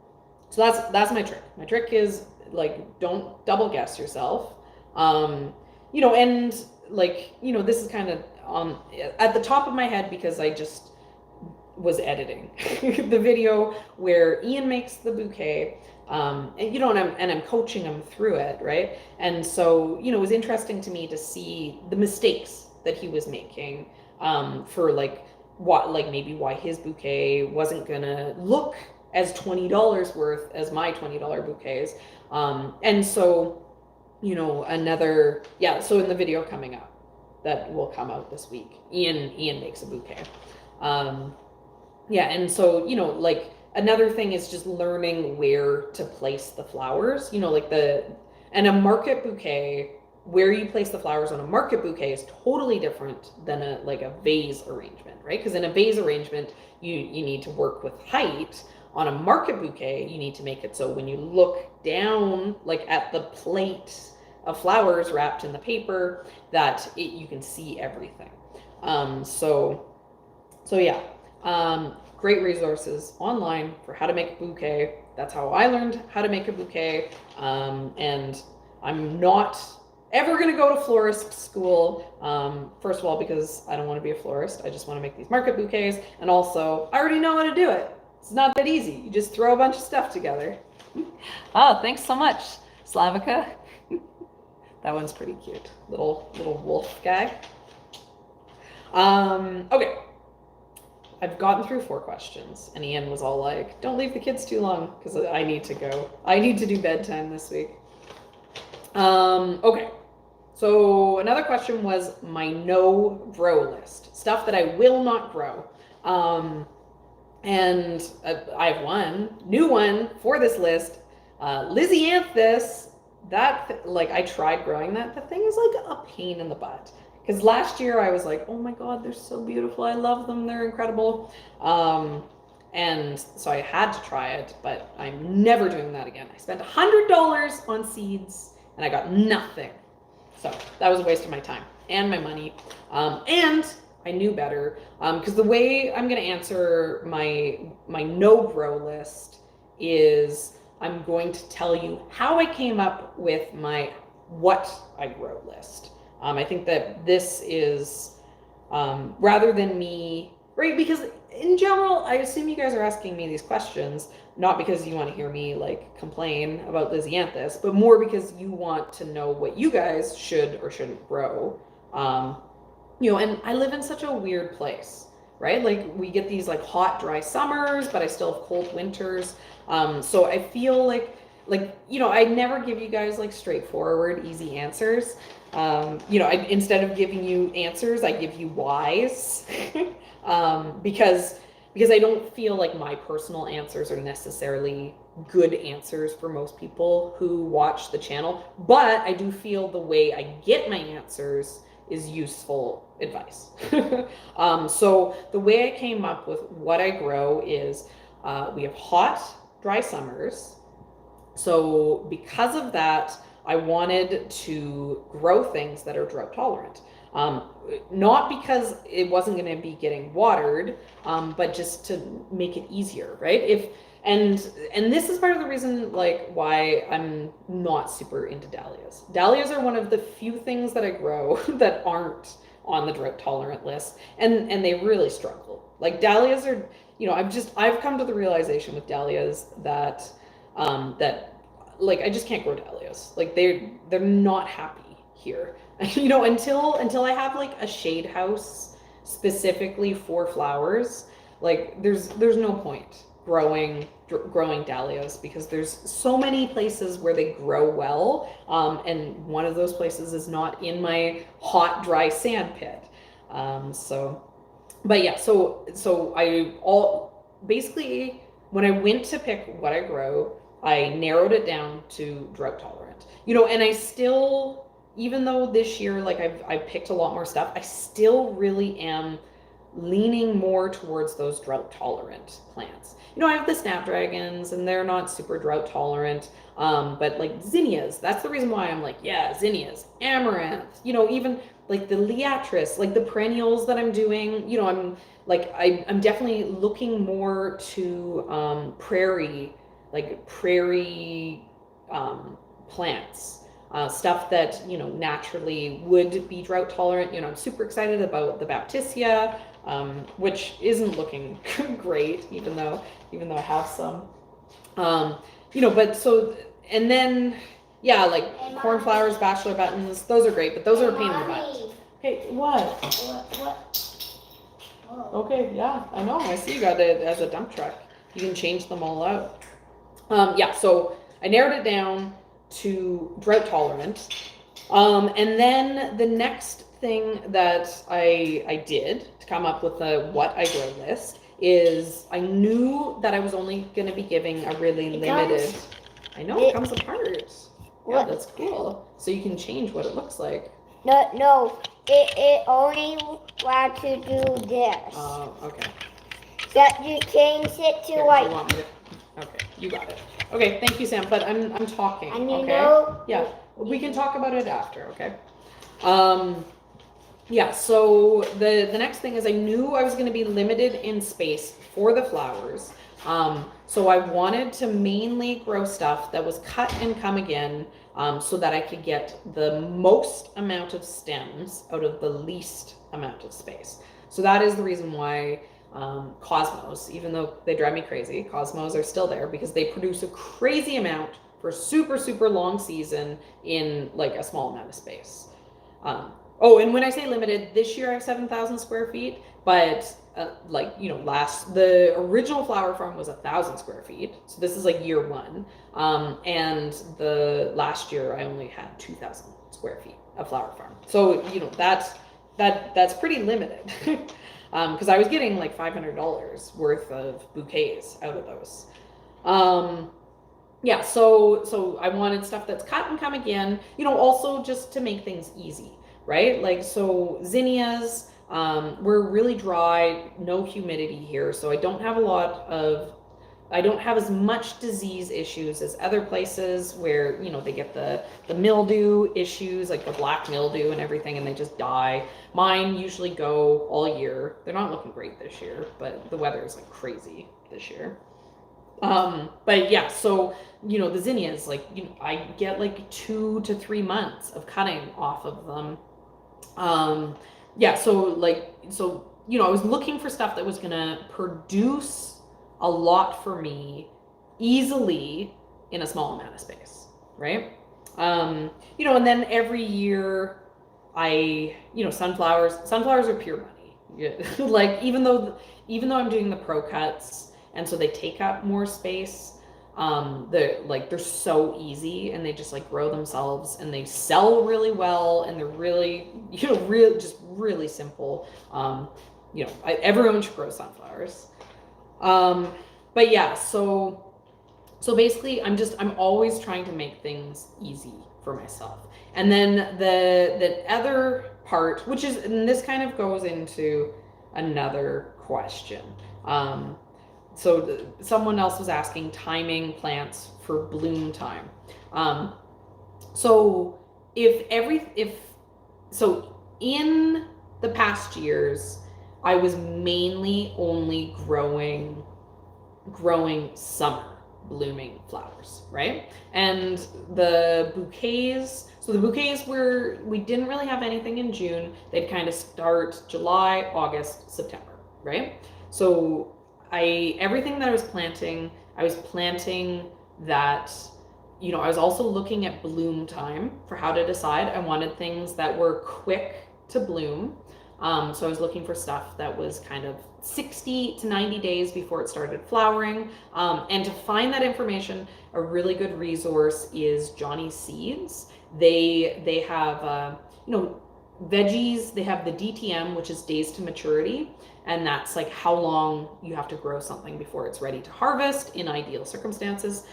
[SPEAKER 1] So that's my trick. My trick is like, don't double guess yourself. And like, this is kind of at the top of my head because I just was editing the video where Ian makes the bouquet. And I'm coaching him through it, right? And so, it was interesting to me to see the mistakes that he was making for like maybe why his bouquet wasn't gonna look as $20 worth as my $20 bouquets. And so, so in the video coming up that will come out this week, Ian makes a bouquet. And so, like another thing is just learning where to place the flowers, and a market bouquet, where you place the flowers on a market bouquet is totally different than a vase arrangement, right? Because in a vase arrangement, you need to work with height. On a market bouquet, you need to make it so when you look down, like at the plate of flowers wrapped in the paper, that you can see everything. Great resources online for how to make a bouquet. That's how I learned how to make a bouquet. And I'm not ever going to go to florist school. First of all, because I don't want to be a florist. I just want to make these market bouquets. And also, I already know how to do it. It's not that easy. You just throw a bunch of stuff together. Oh, thanks so much, Slavica. That one's pretty cute. Little wolf guy. Okay. I've gotten through 4 questions, and Ian was all like, don't leave the kids too long, because I need to go. I need to do bedtime this week. Okay. So another question was my no-grow list. Stuff that I will not grow. And I have one new one for this list. Lisianthus. I tried growing that. The thing is like a pain in the butt. Because last year I was like, oh my God, they're so beautiful. I love them. They're incredible. And so I had to try it, but I'm never doing that again. I spent $100 on seeds and I got nothing. So that was a waste of my time and my money. And I knew better. Because the way I'm going to answer my no-grow list is I'm going to tell you how I came up with my what I grow list. I think that this is, rather than me, right? Because in general, I assume you guys are asking me these questions, not because you want to hear me like complain about Lisianthus, but more because you want to know what you guys should or shouldn't grow. And I live in such a weird place, right? Like we get these like hot, dry summers, but I still have cold winters. So I feel like, I never give you guys like straightforward, easy answers. Instead of giving you answers, I give you whys, because I don't feel like my personal answers are necessarily good answers for most people who watch the channel, but I do feel the way I get my answers is useful advice. So the way I came up with what I grow is, we have hot, dry summers. So because of that, I wanted to grow things that are drought tolerant. Not because it wasn't going to be getting watered, but just to make it easier, right? And this is part of the reason like why I'm not super into dahlias. Dahlias are one of the few things that I grow that aren't on the drought tolerant list, and they really struggle. Like dahlias are, I've come to the realization with dahlias that I just can't grow dahlias. Like they're not happy here. Until I have like a shade house specifically for flowers, like there's no point growing dahlias because there's so many places where they grow well, and one of those places is not in my hot, dry sand pit. So basically when I went to pick what I grow, I narrowed it down to drought tolerant. And I still, even though this year, like I've picked a lot more stuff, I still really am leaning more towards those drought tolerant plants. I have the snapdragons and they're not super drought tolerant, but like zinnias, that's the reason why I'm like, yeah, zinnias, amaranth, even like the liatris, like the perennials that I'm doing, I'm definitely looking more to prairie like prairie plants, stuff that, you know, naturally would be drought tolerant. You know, I'm super excited about the Baptisia, which isn't looking great, even though I have some. You know, but so, and then, yeah, like
[SPEAKER 3] Hey,
[SPEAKER 1] cornflowers, bachelor buttons, those are great, but those are a pain in the butt.
[SPEAKER 3] Mommy,
[SPEAKER 1] Okay, what?
[SPEAKER 3] what? Oh.
[SPEAKER 1] Okay, yeah, I know. I see you got it as a dump truck. You can change them all out. Yeah, so I narrowed it down to drought tolerant. And then the next thing that I did to come up with a what I grow list is I knew that I was only going to be giving a really limited. I know it comes apart. Yeah, that's cool. So you can change what it looks like.
[SPEAKER 3] No, it only allowed to do this.
[SPEAKER 1] Okay.
[SPEAKER 3] That you change it to
[SPEAKER 1] Here,
[SPEAKER 3] like.
[SPEAKER 1] you want me to? Okay, you got it. Okay, thank you, Sam. But I'm talking.
[SPEAKER 3] And you
[SPEAKER 1] okay.
[SPEAKER 3] know.
[SPEAKER 1] Yeah, we can talk about it after. Okay. Yeah. So the next thing is I knew I was going to be limited in space for the flowers. So I wanted to mainly grow stuff that was cut and come again, so that I could get the most amount of stems out of the least amount of space. So that is the reason why Cosmos, even though they drive me crazy, Cosmos are still there because they produce a crazy amount for a super, super long season in like a small amount of space. Oh, and when I say limited, this year I have 7,000 square feet, but like, you know, the original flower farm was 1,000 square feet. So this is like year one. And the last year I only had 2,000 square feet of flower farm. So, you know, that's pretty limited. Because I was getting like $500 worth of bouquets out of those. Yeah, so I wanted stuff that's cut and come again, you know, also just to make things easy, right? Like, so zinnias, we're really dry, no humidity here, so I don't have as much disease issues as other places where, you know, they get the mildew issues, like the black mildew and everything, and they just die. Mine usually go all year. They're not looking great this year, but the weather is like crazy this year. But yeah, so, you know, the zinnias, like, you know, I get like 2 to 3 months of cutting off of them. Yeah, so, you know, I was looking for stuff that was gonna produce a lot for me easily in a small amount of space, right? You know, and then every year you know, sunflowers are pure money. Yeah. Like, even though I'm doing the pro cuts, and so they take up more space, they're so easy, and they just like grow themselves, and they sell really well, and they're really, you know, just really simple. You know, everyone should grow sunflowers. But yeah, so basically I'm always trying to make things easy for myself. And then the other part, which is, and this kind of goes into another question. So someone else was asking timing plants for bloom time. So in the past years, I was mainly only growing summer blooming flowers, right? And the bouquets we didn't really have anything in June. They'd kind of start July, August, September, right? So everything that I was planting that, you know, I was also looking at bloom time for how to decide. I wanted things that were quick to bloom. So I was looking for stuff that was kind of 60 to 90 days before it started flowering. And to find that information, a really good resource is Johnny's Seeds. They have, you know, veggies. They have the DTM, which is days to maturity. And that's like how long you have to grow something before it's ready to harvest in ideal circumstances.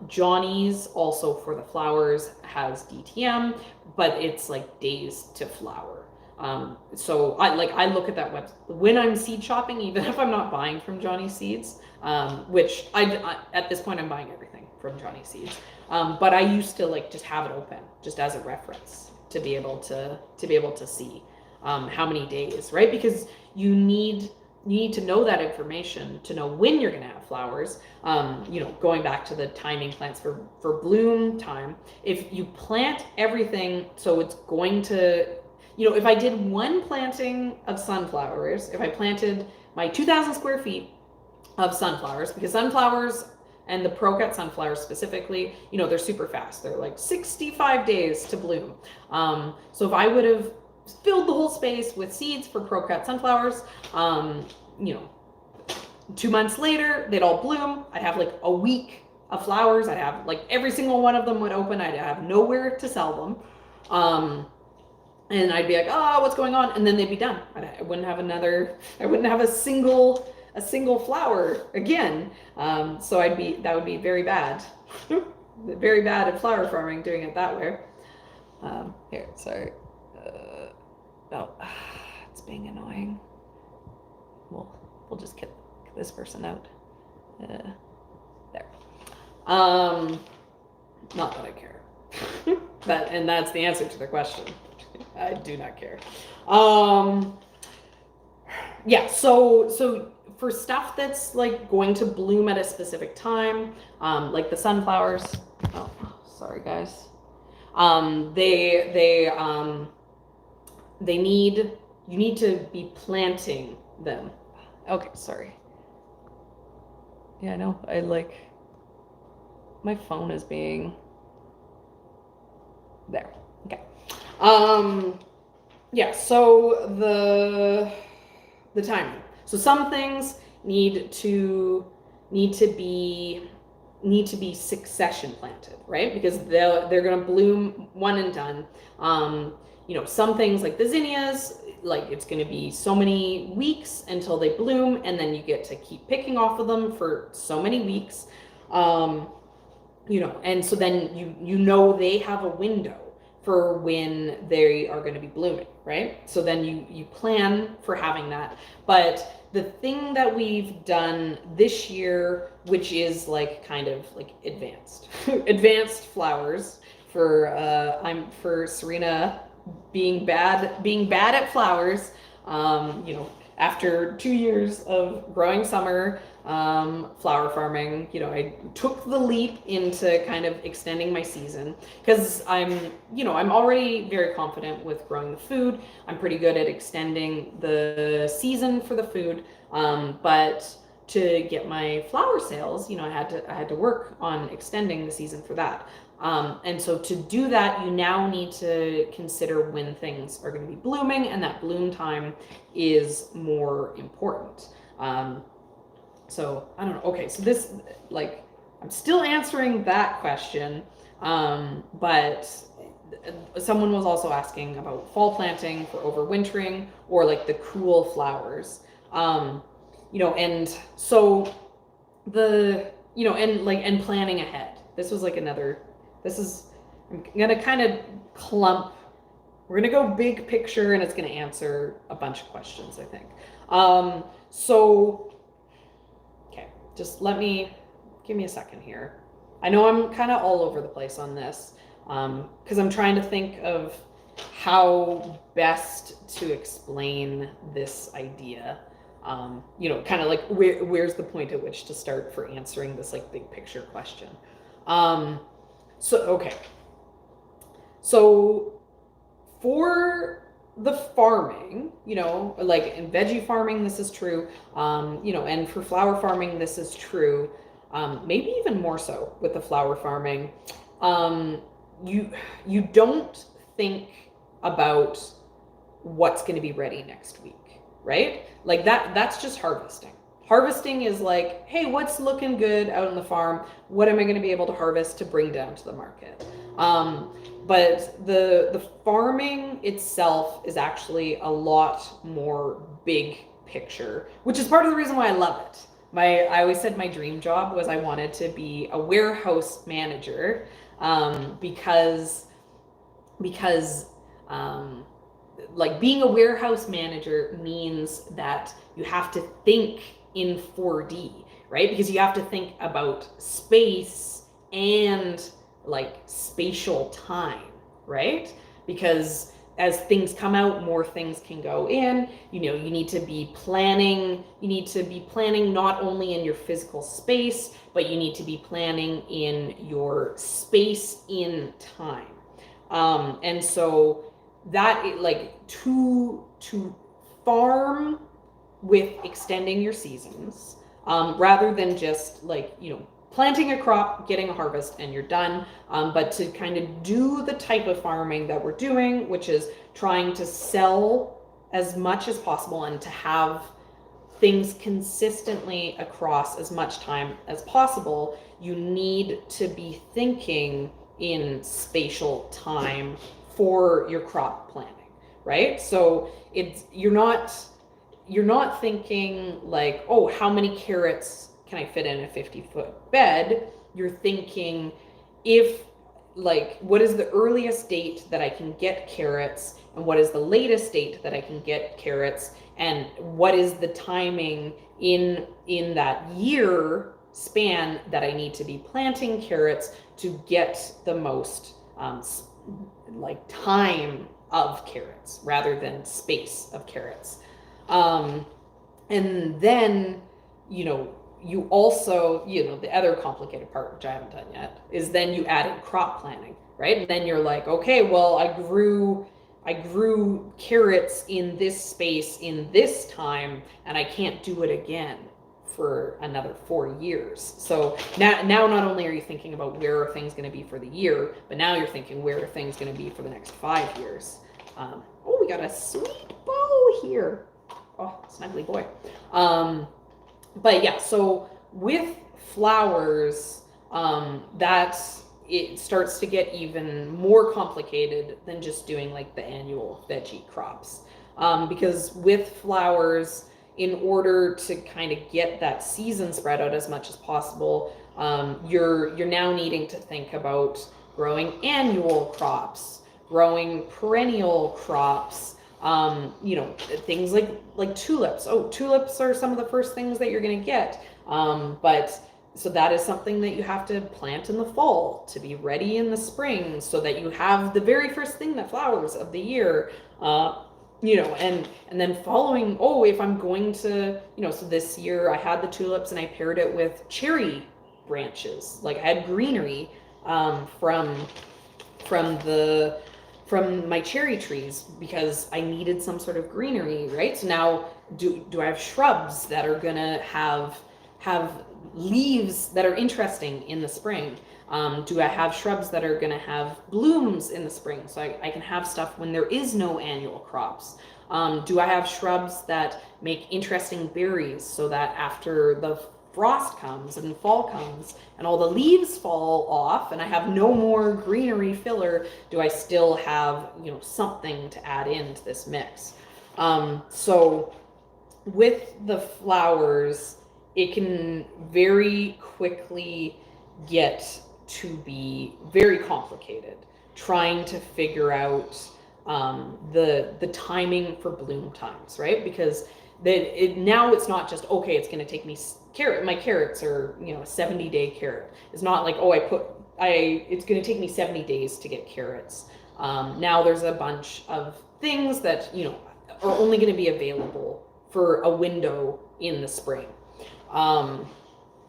[SPEAKER 1] Johnny's, also for the flowers, has DTM, but it's like days to flower. So I look at that website when I'm seed shopping, even if I'm not buying from Johnny Seeds, which I at this point I'm buying everything from Johnny Seeds. But I used to like just have it open just as a reference to be able to see how many days, right? Because you need need to know that information to know when you're going to have flowers. Going back to the timing plants for bloom time, if you plant everything so it's going to, if I did one planting of sunflowers, if I planted my 2,000 square feet of sunflowers, because sunflowers and the pro-cut sunflowers specifically, they're super fast. They're like 65 days to bloom. So if I would have filled the whole space with seeds for pro-cut sunflowers, 2 months later, they'd all bloom. I'd have like a week of flowers. I'd have like every single one of them would open. I'd have nowhere to sell them. And I'd be like, oh, what's going on? And then they'd be done. I wouldn't have a single flower again. So that would be very bad. Very bad at flower farming, doing it that way. Here, sorry. It's being annoying. We'll just get this person out. There. Not that I care. And that's the answer to the question. I do not care. Yeah, so for stuff that's like going to bloom at a specific time, like the sunflowers. Oh, sorry guys. You need to be planting them. Okay, sorry. Yeah, I know. My phone is being there. Okay. Yeah, so the timing. So some things need to be succession planted, right? Because they're going to bloom one and done. Some things like the zinnias, like it's going to be so many weeks until they bloom, and then you get to keep picking off of them for so many weeks. And so then they have a window for when they are going to be blooming, right? So then you plan for having that. But the thing that we've done this year, which is like kind of like advanced flowers for Serena being bad at flowers, after 2 years of growing summer flower farming, I took the leap into kind of extending my season, because I'm already very confident with growing the food. I'm pretty good at extending the season for the food, but to get my flower sales, I had to work on extending the season for that. And so to do that, you now need to consider when things are going to be blooming, and that bloom time is more important. So I don't know. Okay, so this, like, I'm still answering that question, but someone was also asking about fall planting for overwintering, or like the cool flowers. And so and planning ahead. This was like I'm gonna kind of clump. We're gonna go big picture, and it's gonna answer a bunch of questions, I think. Okay, just give me a second here. I know I'm kind of all over the place on this, because I'm trying to think of how best to explain this idea. Kind of like where's the point at which to start for answering this like big picture question. So for the farming, like in veggie farming, this is true. And for flower farming, this is true. Maybe even more so with the flower farming. You don't think about what's going to be ready next week, right? Like that's just harvesting. Harvesting is like, hey, what's looking good out on the farm? What am I going to be able to harvest to bring down to the market? But the farming itself is actually a lot more big picture, which is part of the reason why I love it. I always said my dream job was I wanted to be a warehouse manager, because like being a warehouse manager means that you have to think in 4D, right? Because you have to think about space and like spatial time, right? Because as things come out, more things can go in. You know, you need to be planning. You need to be planning not only in your physical space, but you need to be planning in your space in time. And so that, like, to farm with extending your seasons, rather than just, like, you know, planting a crop, getting a harvest, and you're done, but to kind of do the type of farming that we're doing, which is trying to sell as much as possible and to have things consistently across as much time as possible. You need to be thinking in spatial time for your crop planning, right? So you're not thinking like, oh, how many carrots can I fit in a 50-foot bed? You're thinking, what is the earliest date that I can get carrots, and what is the latest date that I can get carrots, and what is the timing in that year span that I need to be planting carrots to get the most time of carrots rather than space of carrots. And then, you know, you also, you know, the other complicated part, which I haven't done yet, is then you add in crop planning, right? And then you're like, okay, well, I grew carrots in this space in this time, and I can't do it again for another 4 years. So now not only are you thinking about where are things going to be for the year, but now you're thinking where are things going to be for the next 5 years. Oh, we got a sweet bow here. Oh, snuggly boy. But yeah, so with flowers, it starts to get even more complicated than just doing like the annual veggie crops. Because with flowers, in order to kind of get that season spread out as much as possible, you're now needing to think about growing annual crops, growing perennial crops, you know, things like tulips. Oh, tulips are some of the first things that you're going to get. But so that is something that you have to plant in the fall to be ready in the spring, so that you have the very first thing that flowers of the year. You know, and then following, oh, if I'm going to, you know, so this year I had the tulips and I paired it with cherry branches. Like, I had greenery from my cherry trees because I needed some sort of greenery, right? So now do I have shrubs that are gonna have leaves that are interesting in the spring? Do I have shrubs that are gonna have blooms in the spring, so I can have stuff when there is no annual crops? Do I have shrubs that make interesting berries so that after the frost comes and fall comes and all the leaves fall off and I have no more greenery filler, do I still have, you know, something to add into this mix? So with the flowers, it can very quickly get to be very complicated trying to figure out the timing for bloom times, right? Because now it's not just, okay, it's going to take me my carrots are, you know, a 70-day carrot. It's not like, oh, it's going to take me 70 days to get carrots. Now there's a bunch of things that, you know, are only going to be available for a window in the spring. You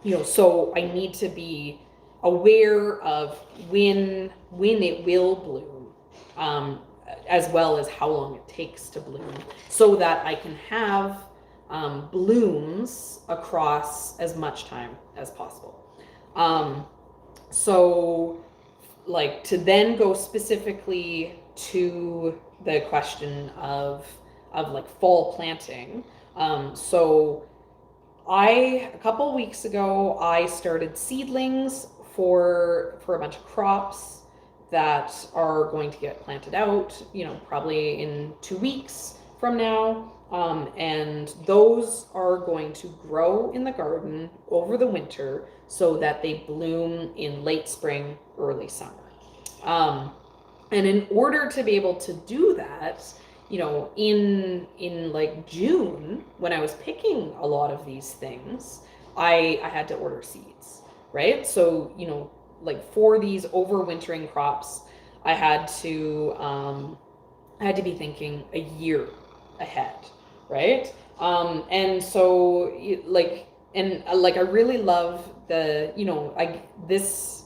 [SPEAKER 1] know, so I need to be aware of when it will bloom, as well as how long it takes to bloom, so that I can have blooms across as much time as possible. So, like, to then go specifically to the question of like fall planting. So a couple weeks ago, I started seedlings for a bunch of crops that are going to get planted out, you know, probably in 2 weeks from now. And those are going to grow in the garden over the winter so that they bloom in late spring, early summer. And in order to be able to do that, you know, in like June, when I was picking a lot of these things, I had to order seeds, right? So, you know, like for these overwintering crops, I had to I had to be thinking a year ahead, right? And so I really love the,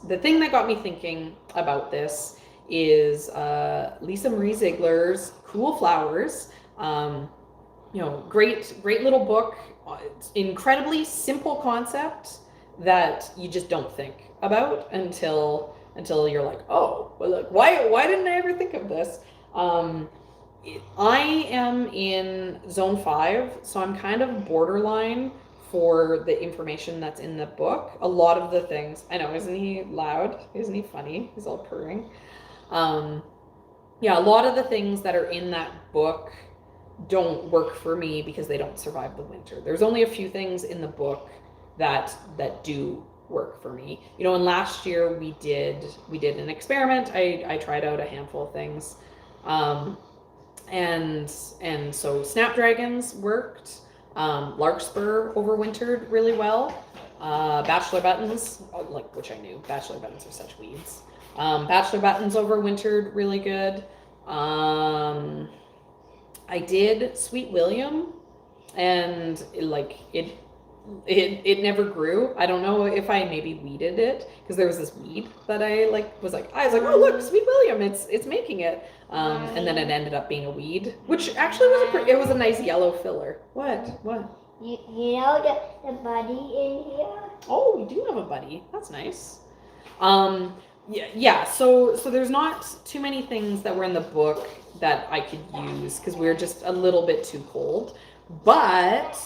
[SPEAKER 1] the thing that got me thinking about this is Lisa Marie Ziegler's Cool Flowers. Great little book. It's incredibly simple concept that you just don't think about until you're like, oh, well, like why didn't I ever think of this? I am in zone 5, so I'm kind of borderline for the information that's in the book. A lot of the things, I know, isn't he loud? Isn't he funny? He's all purring. Yeah, a lot of the things that are in that book don't work for me because they don't survive the winter. There's only a few things in the book that do work for me. And last year we did an experiment. I tried out a handful of things. And so snapdragons worked. Larkspur overwintered really well. Bachelor buttons, which I knew, bachelor buttons are such weeds. Bachelor buttons overwintered really good. I did Sweet William, and it never grew. I don't know if I maybe weeded it, because there was this weed that I was like, oh look, Sweet William, it's making it. And then it ended up being a weed, which actually was a nice yellow filler. What?
[SPEAKER 3] You know the buddy in here?
[SPEAKER 1] Oh, we do have a buddy. That's nice. Yeah. So there's not too many things that were in the book that I could use because we were just a little bit too cold. But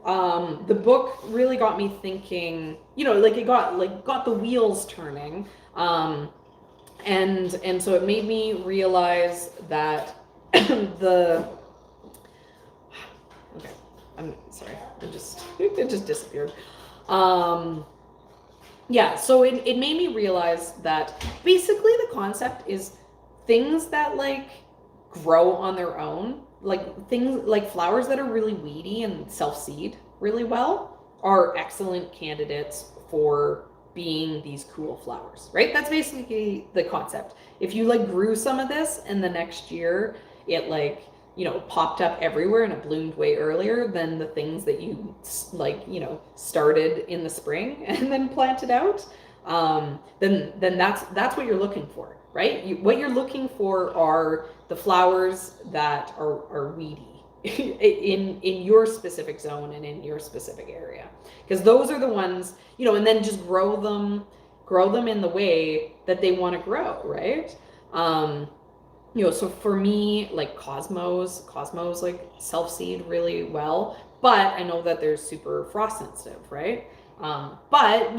[SPEAKER 1] the book really got me thinking. It got the wheels turning. And so it made me realize that okay, I'm sorry, it just disappeared. Yeah, so it made me realize that basically the concept is things that grow on their own, things like flowers that are really weedy and self-seed really well are excellent candidates for being these cool flowers, right? That's basically the concept. If you grew some of this and the next year it popped up everywhere and it bloomed way earlier than the things that you started in the spring and then planted out, then that's what you're looking for, right? What you're looking for are the flowers that are weedy in your specific zone and in your specific area, because those are the ones, and then just grow them in the way that they want to grow, right? So for me, Cosmos self-seed really well, but I know that they're super frost sensitive, right? But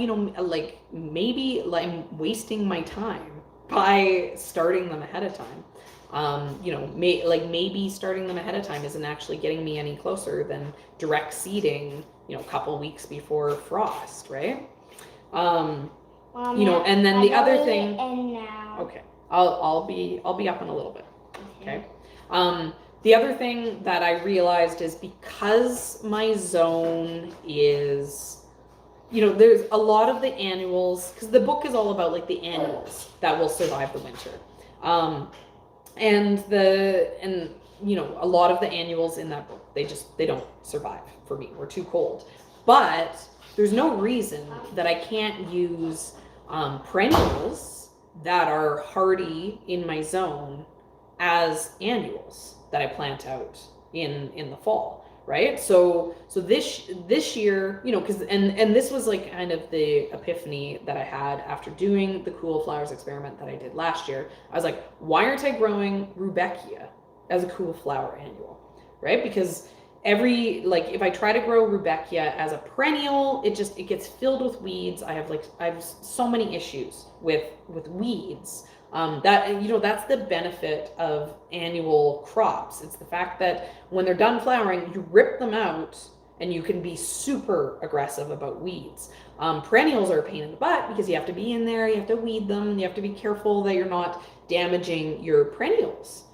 [SPEAKER 1] maybe I'm wasting my time by starting them ahead of time. Maybe starting them ahead of time isn't actually getting me any closer than direct seeding, a couple weeks before frost, right?
[SPEAKER 3] Mom,
[SPEAKER 1] and then the other thing.
[SPEAKER 3] Now.
[SPEAKER 1] Okay, I'll be up in a little bit. Okay. The other thing that I realized is because my zone is, there's a lot of the annuals, because the book is all about the annuals that will survive the winter. And a lot of the annuals in that book, they don't survive for me. We're too cold. But there's no reason that I can't use perennials that are hardy in my zone as annuals that I plant out in the fall, right? So this year, because and this was kind of the epiphany that I had after doing the Cool Flowers experiment that I did last year. I was like, why aren't I growing Rudbeckia as a cool flower annual, right? Because if I try to grow Rudbeckia as a perennial, it gets filled with weeds. I have so many issues with weeds. That's the benefit of annual crops. It's the fact that when they're done flowering, you rip them out and you can be super aggressive about weeds. Perennials are a pain in the butt because you have to be in there, you have to weed them, you have to be careful that you're not damaging your perennials.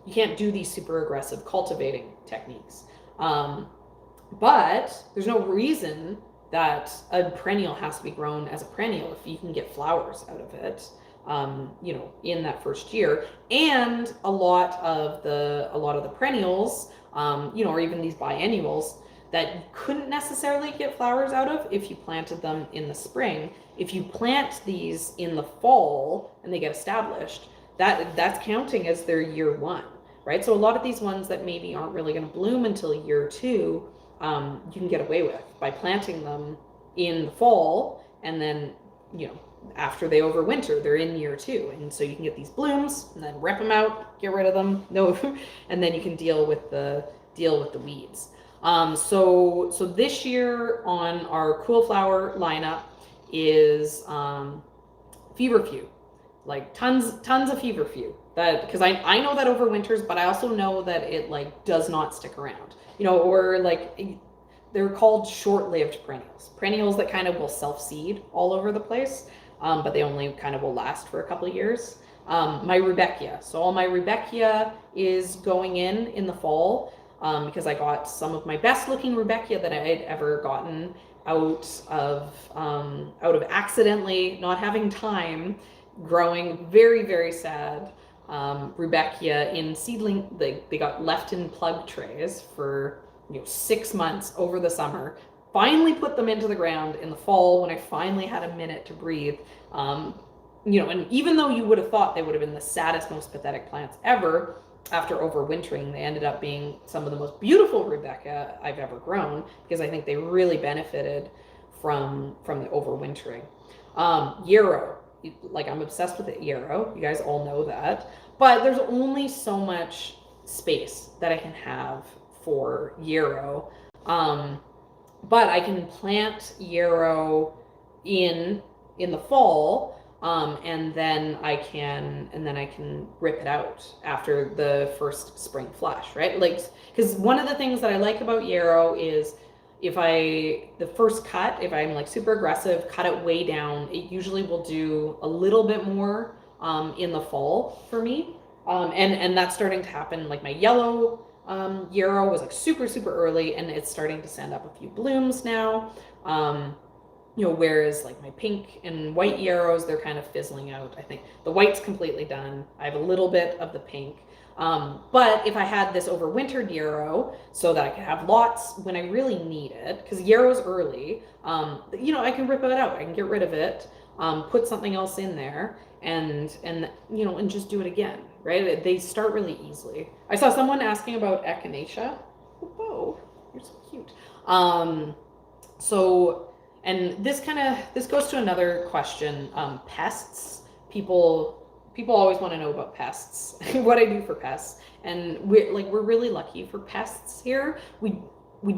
[SPEAKER 1] You can't do these super aggressive cultivating techniques. But there's no reason that a perennial has to be grown as a perennial if you can get flowers out of it. in that first year. And a lot of the perennials, or even these biennials that you couldn't necessarily get flowers out of if you planted them in the spring. If you plant these in the fall and they get established, that's counting as their year one, right? So a lot of these ones that maybe aren't really going to bloom until year two, you can get away with by planting them in the fall, and then after they overwinter, they're in year two, and so you can get these blooms and then rip them out, get rid of them, and then you can deal with the weeds. So this year on our cool flower lineup is Feverfew, like tons of Feverfew. That because I know that overwinters, but I also know that it like does not stick around. Or like they're called short-lived perennials that kind of will self-seed all over the place, but they only kind of will last for a couple of years. My Rudbeckia, so all my Rudbeckia is going in the fall, because I got some of my best looking Rudbeckia that I had ever gotten out of accidentally not having time, growing very, very sad Rudbeckia in seedling. They got left in plug trays for 6 months over the summer. Finally put them into the ground in the fall when I finally had a minute to breathe. And even though you would have thought they would have been the saddest, most pathetic plants ever, after overwintering, they ended up being some of the most beautiful Rudbeckia I've ever grown, because I think they really benefited from the overwintering. Yarrow, like I'm obsessed with yarrow. You guys all know that, but there's only so much space that I can have for yarrow. But I can plant yarrow in the fall, and then I can rip it out after the first spring flush, right? Like, because one of the things that I like about yarrow is the first cut, if I'm like super aggressive, cut it way down, it usually will do a little bit more in the fall for me. And that's starting to happen. Like my yellow yarrow was like super, super early, and it's starting to send up a few blooms now. Whereas like my pink and white yarrows, they're kind of fizzling out. I think the white's completely done. I have a little bit of the pink. But if I had this overwintered yarrow so that I could have lots when I really need it, because yarrow's early, I can rip it out. I can get rid of it, put something else in there, and just do it again, right? They start really easily. I saw someone asking about echinacea. Whoa, you're so cute. And this goes to another question. Pests. People always want to know about pests, what I do for pests, and we're really lucky for pests here. We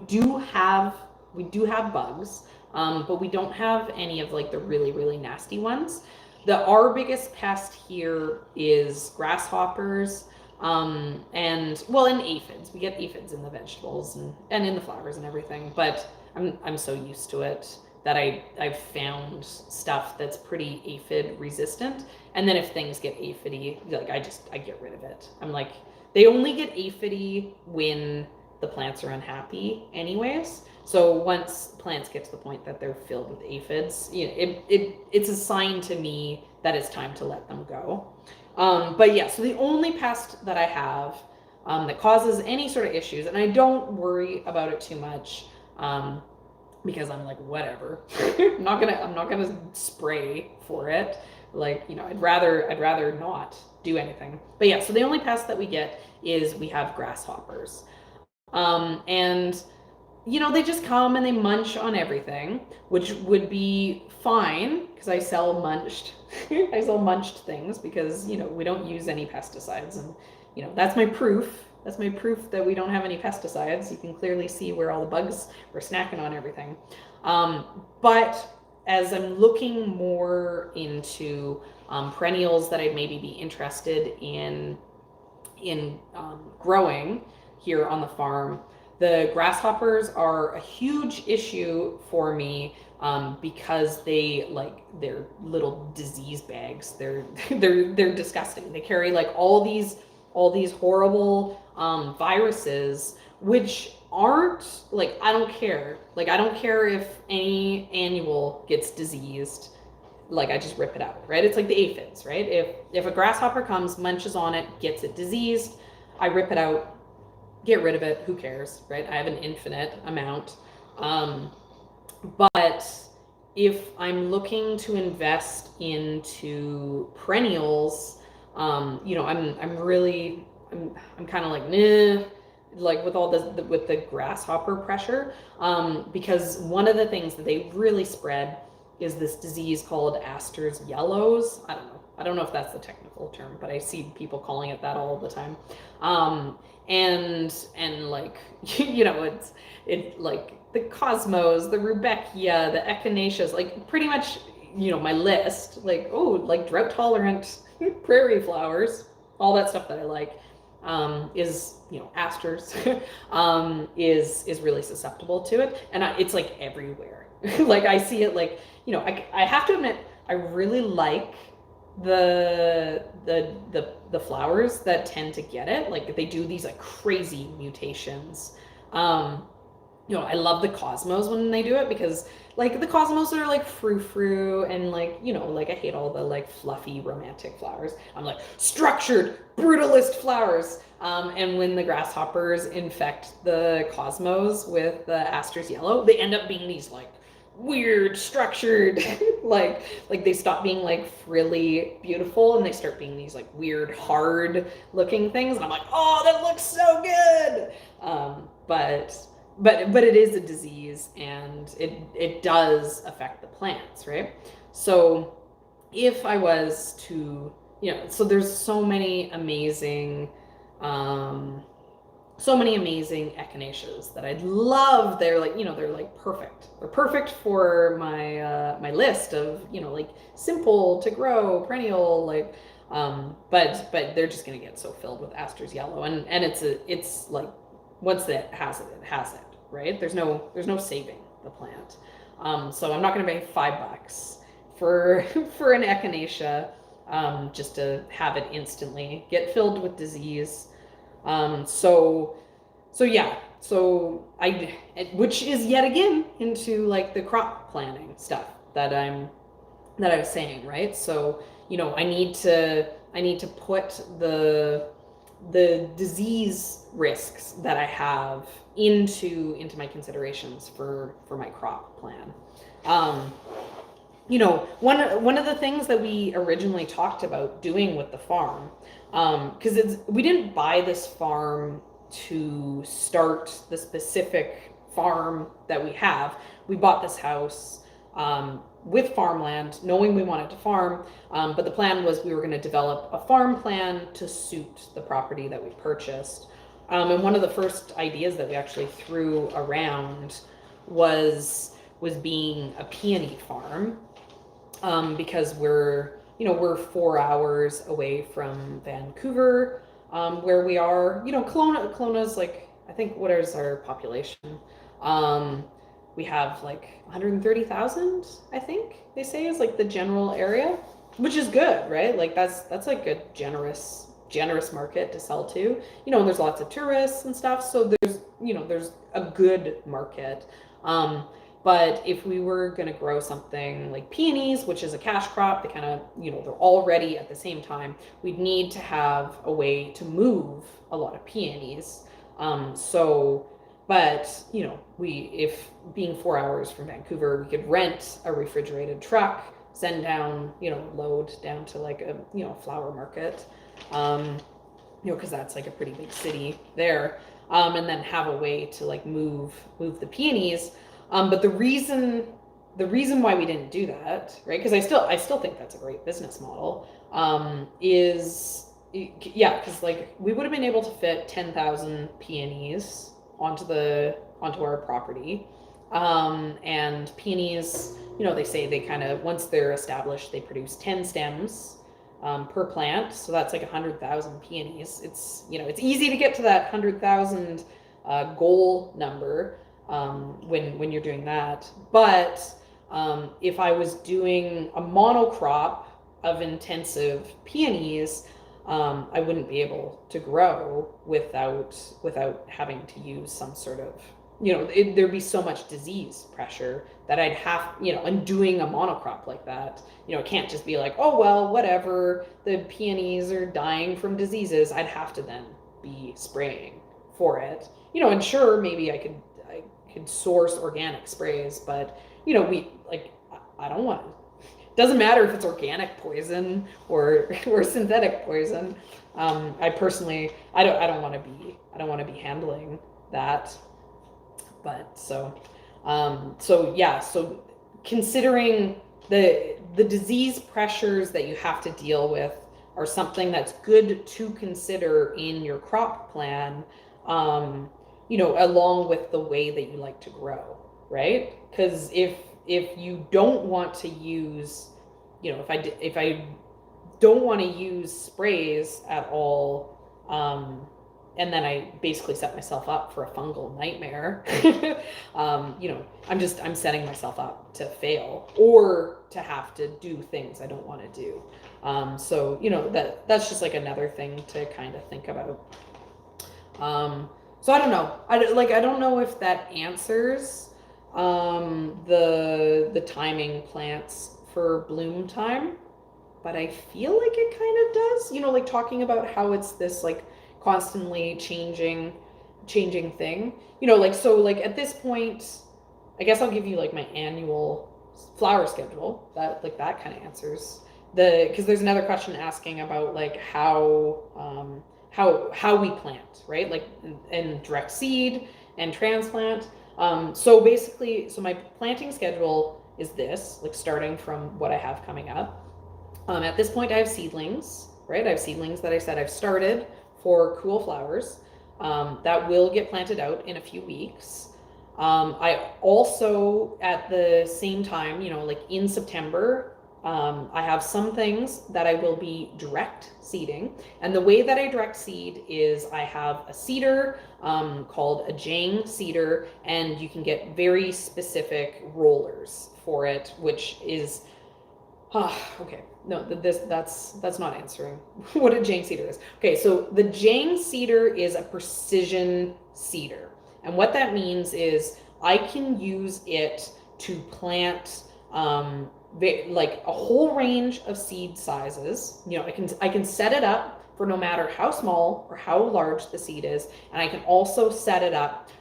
[SPEAKER 1] do have bugs, but we don't have any of like the really, really nasty ones. Our biggest pest here is grasshoppers, and aphids. We get aphids in the vegetables and in the flowers and everything, but I'm so used to it that I've found stuff that's pretty aphid resistant. And then if things get aphidy, like I get rid of it. I'm like, they only get aphidy when the plants are unhappy anyways. So once plants get to the point that they're filled with aphids, it's a sign to me that it's time to let them go. But yeah, so the only pest that I have that causes any sort of issues, and I don't worry about it too much, because I'm like, whatever. I'm not gonna spray for it. Like, I'd rather not do anything. But yeah, so the only pest that we get is we have grasshoppers. And they just come and they munch on everything, which would be fine because I sell munched things because, we don't use any pesticides, and that's my proof. That's my proof that we don't have any pesticides. You can clearly see where all the bugs are snacking on everything. But as I'm looking more into perennials that I'd maybe be interested in growing here on the farm, the grasshoppers are a huge issue for me, because they're little disease bags. They're disgusting. They carry like all these horrible viruses, which aren't like, I don't care. Like, I don't care if any annual gets diseased. like I just rip it out, right? It's like the aphids, right? If a grasshopper comes, munches on it, gets it diseased, I rip it out, get rid of it, who cares, right? I have an infinite amount. But if I'm looking to invest into perennials, I'm kind of like, nah, like with all with the grasshopper pressure, because one of the things that they really spread is this disease called Astor's yellows. I don't know if that's the technical term, but I see people calling it that all the time. And like, it's like the cosmos, the rudbeckia, the echinaceas, like pretty much, my list, like, like drought tolerant prairie flowers, all that stuff that I like, is, asters, is really susceptible to it. And it's like everywhere. Like I see it, like, I have to admit, I really like the flowers that tend to get it. Like they do these like crazy mutations. I love the cosmos when they do it, because like the cosmos are like frou-frou and like, like I hate all the like fluffy romantic flowers. I'm like structured brutalist flowers. And when the grasshoppers infect the cosmos with the Astor's yellow, they end up being these like weird structured like they stop being like frilly beautiful and they start being these like weird hard looking things, and I'm like, oh, that looks so good. But it is a disease, and it does affect the plants, right? So if I was to, so there's so many amazing echinaceas that I'd love. They're like, they're like perfect. They're perfect for my my list of, like simple to grow perennial, like, but they're just gonna get so filled with Astor's yellow, and it's like once it has it, right? There's no saving the plant. So I'm not gonna pay $5 for an echinacea, just to have it instantly get filled with disease. So which is yet again into like the crop planning stuff that I was saying, right? So, I need to put the disease risks that I have into my considerations for my crop plan. One of the things that we originally talked about doing with the farm, because we didn't buy this farm to start the specific farm that we have. We bought this house with farmland, knowing we wanted to farm, but the plan was we were going to develop a farm plan to suit the property that we purchased. And one of the first ideas that we actually threw around was being a peony farm, because we're 4 hours away from Vancouver, where we are. Kelowna's like, I think, what is our population? We have like 130,000, I think they say, is like the general area, which is good, right? Like that's like a generous market to sell to, and there's lots of tourists and stuff, so there's a good market. But if we were going to grow something like peonies, which is a cash crop, they kind of, they're all ready at the same time, we'd need to have a way to move a lot of peonies. But, if being 4 hours from Vancouver, we could rent a refrigerated truck, send down, load down to like a, flower market, because that's like a pretty big city there, and then have a way to like move the peonies. But the reason why we didn't do that, right? Because I still think that's a great business model, because like we would have been able to fit 10,000 peonies onto our property, and peonies, they say they kind of, once they're established, they produce 10 stems per plant, so that's like 100,000 peonies. It's it's easy to get to that 100,000 goal number when you're doing that. But if I was doing a monocrop of intensive peonies, I wouldn't be able to grow without having to use some sort of there'd be so much disease pressure that I'd have, and doing a monocrop like that, it can't just be like, oh, well, whatever, the peonies are dying from diseases. I'd have to then be spraying for it, and sure, maybe I could source organic sprays, but, I don't want to. Doesn't matter if it's organic poison or synthetic poison. I personally, I don't want to be handling that. But so considering the disease pressures that you have to deal with are something that's good to consider in your crop plan, along with the way that you like to grow, right? Because if you don't want to use, if I don't want to use sprays at all, and then I basically set myself up for a fungal nightmare. I'm setting myself up to fail or to have to do things I don't want to do. That's just like another thing to kind of think about. So I don't know. I don't know if that answers the timing plants for bloom time, but I feel like it kind of does. Like talking about how it's this like constantly changing thing. At this point, I guess I'll give you like my annual flower schedule. That kind of answers because there's another question asking about like how we plant, right? Like in direct seed and transplant. So my planting schedule is this, like starting from what I have coming up. At this point I have seedlings, right? I have seedlings that I said I've started for cool flowers that will get planted out in a few weeks. I also, at the same time, like in September, I have some things that I will be direct seeding. And the way that I direct seed is I have a seeder called a Jang seeder, and you can get very specific rollers for it, which is okay. No, that's not answering what a Jang seeder is. Okay, so the Jang seeder is a precision seeder. And what that means is I can use it to plant like a whole range of seed sizes. I can set it up for no matter how small or how large the seed is, and I can also set it up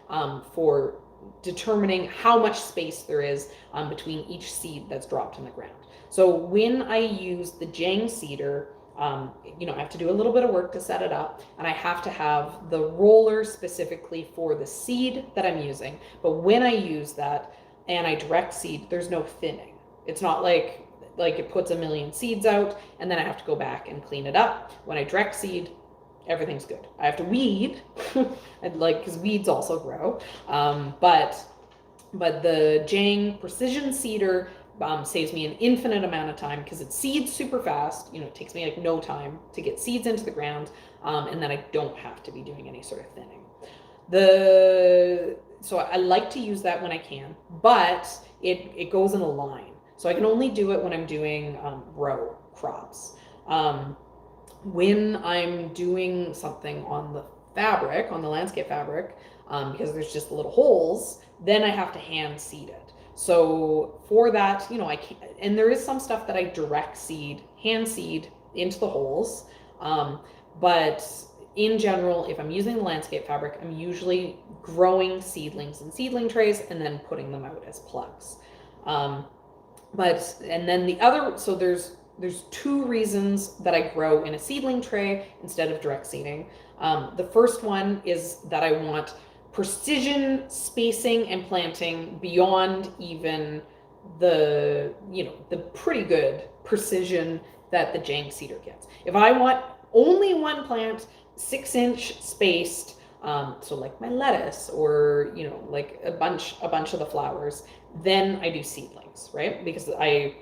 [SPEAKER 1] for determining how much space there is between each seed that's dropped in the ground. So when I use the Jang seeder, I have to do a little bit of work to set it up, and I have to have the roller specifically for the seed that I'm using. But when I use that and I direct seed, there's no thinning. It's not like it puts a million seeds out and then I have to go back and clean it up. When I direct seed, everything's good. I have to weed, because weeds also grow. But the Jang precision seeder saves me an infinite amount of time because it seeds super fast. It takes me like no time to get seeds into the ground, and then I don't have to be doing any sort of thinning. So I like to use that when I can, but it goes in a line. So I can only do it when I'm doing row crops. When I'm doing something on the fabric, on the landscape fabric, because there's just little holes, then I have to hand seed it. So for that, I can, and there is some stuff that I direct seed, hand seed into the holes. But in general, if I'm using the landscape fabric, I'm usually growing seedlings in seedling trays and then putting them out as plugs. And then the other, so there's two reasons that I grow in a seedling tray instead of direct seeding. The first one is that I want precision spacing and planting beyond even the pretty good precision that the Jang seeder gets. If I want only one plant 6-inch spaced, so like my lettuce or like a bunch of the flowers, then I do seedlings, right? Because I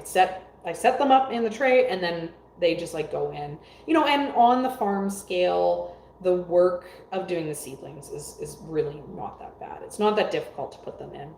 [SPEAKER 1] set them up in the tray and then they just like go in, and on the farm scale, the work of doing the seedlings is really not that bad. It's not that difficult to put them in.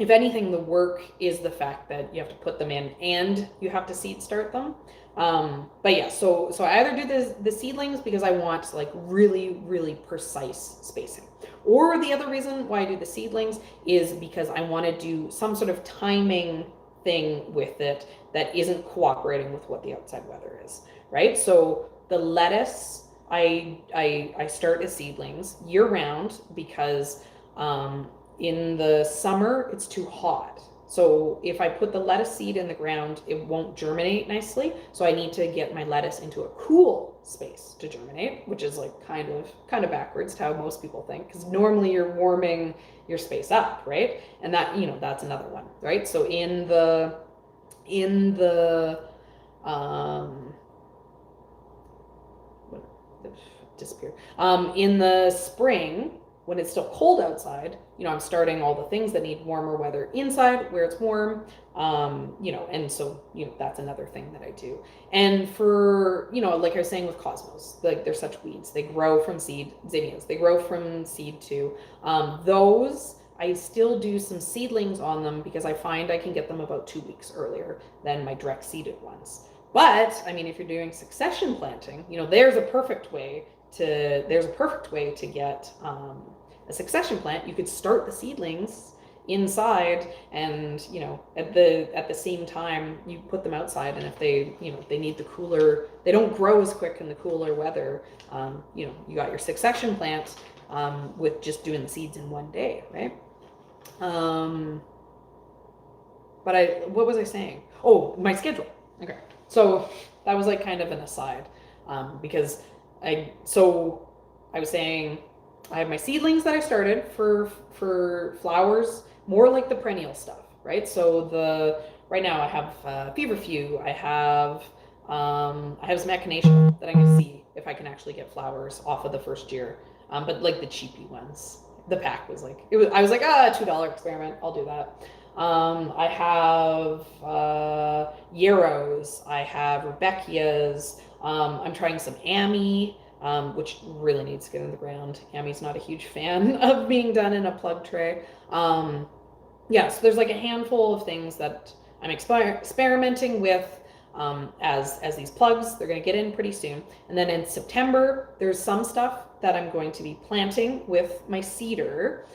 [SPEAKER 1] if anything, the work is the fact that you have to put them in and you have to seed start them. But yeah, so I either do the seedlings because I want like really, really precise spacing. Or the other reason why I do the seedlings is because I want to do some sort of timing thing with it that isn't cooperating with what the outside weather is, right? So the lettuce, I start as seedlings year round because in the summer it's too hot. So if I put the lettuce seed in the ground, it won't germinate nicely. So I need to get my lettuce into a cool space to germinate, which is like kind of backwards to how most people think, because normally you're warming your space up, right? And that, that's another one, right? So in the disappeared. In the spring, when it's still cold outside, I'm starting all the things that need warmer weather inside where it's warm, and so, that's another thing that I do. And for, like I was saying with cosmos, like they're such weeds. They grow from seed, zinnias, they grow from seed too. Those, I still do some seedlings on them because I find I can get them about 2 weeks earlier than my direct seeded ones. But, I mean, if you're doing succession planting, there's a perfect way to get a succession plant. You could start the seedlings inside, and at the same time you put them outside. And if they need the cooler, they don't grow as quick in the cooler weather. You got your succession plant with just doing the seeds in one day, right? But what was I saying? Oh, my schedule. Okay, so that was like kind of an aside, because I was saying I have my seedlings that I started for flowers, more like the perennial stuff, right? So right now I have Feverfew, I have some echinacea that I'm gonna see if I can actually get flowers off of the first year, but like the cheapy ones. The pack was like I was like, $2 experiment, I'll do that. I have yarrows, I have Rebecchias, I'm trying some Ammi, which really needs to get in the ground. Ammi's not a huge fan of being done in a plug tray. Yeah, so there's like a handful of things that I'm experimenting with as these plugs. They're going to get in pretty soon. And then in September, there's some stuff that I'm going to be planting with my cedar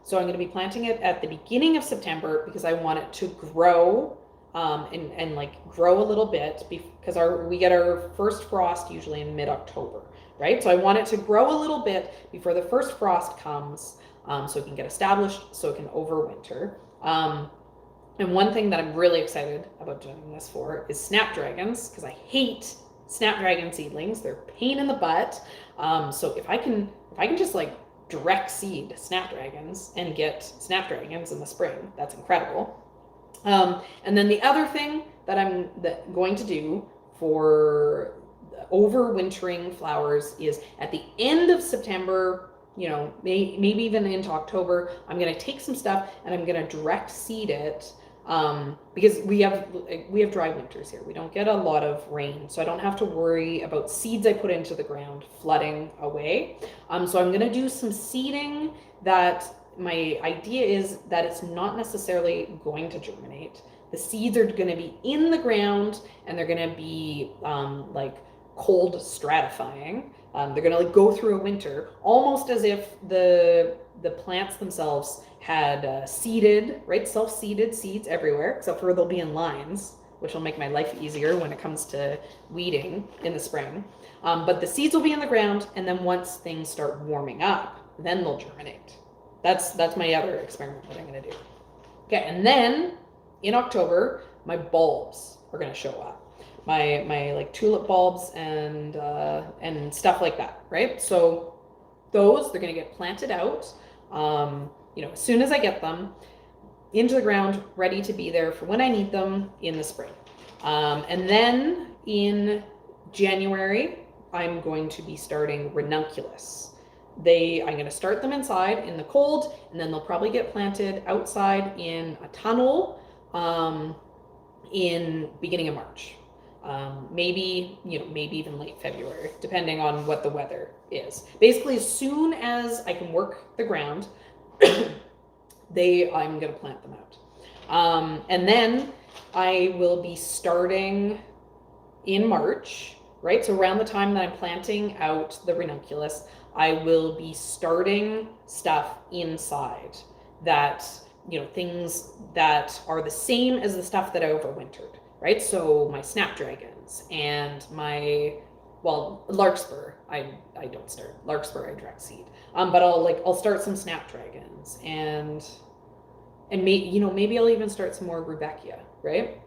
[SPEAKER 1] so I'm going to be planting it at the beginning of September because I want it to grow and like grow a little bit because we get our first frost usually in mid-October, right? So I want it to grow a little bit before the first frost comes, so it can get established, so it can overwinter. And one thing that I'm really excited about doing this for is snapdragons, because I hate snapdragon seedlings. They're a pain in the butt. So if I can just like direct seed snapdragons and get snapdragons in the spring, that's incredible. And then the other thing that I'm going to do for overwintering flowers is at the end of September, maybe even into October, I'm going to take some stuff and I'm going to direct seed it, because we have dry winters here. We don't get a lot of rain, so I don't have to worry about seeds I put into the ground flooding away. So I'm going to do some seeding that my idea is that it's not necessarily going to germinate. The seeds are going to be in the ground and they're going to be like cold stratifying. They're going to like go through a winter, almost as if the plants themselves had seeded, right? Self-seeded seeds everywhere, except for they'll be in lines, which will make my life easier when it comes to weeding in the spring. But the seeds will be in the ground, and then once things start warming up, then they'll germinate. That's my other experiment that I'm going to do. Okay, and then in October, my bulbs are going to show up. My like tulip bulbs and stuff like that, right? So those, they're going to get planted out, as soon as I get them into the ground, ready to be there for when I need them in the spring. And then in January, I'm going to be starting ranunculus. I'm going to start them inside in the cold, and then they'll probably get planted outside in a tunnel in beginning of March. Maybe even late February, depending on what the weather is. Basically, as soon as I can work the ground, I'm going to plant them out. And then I will be starting in March, right? So around the time that I'm planting out the ranunculus, I will be starting stuff inside that, things that are the same as the stuff that I overwintered, right? So my snapdragons and my, larkspur, I don't start. Larkspur, I direct seed. But I'll start some snapdragons and maybe I'll even start some more rudbeckia, right?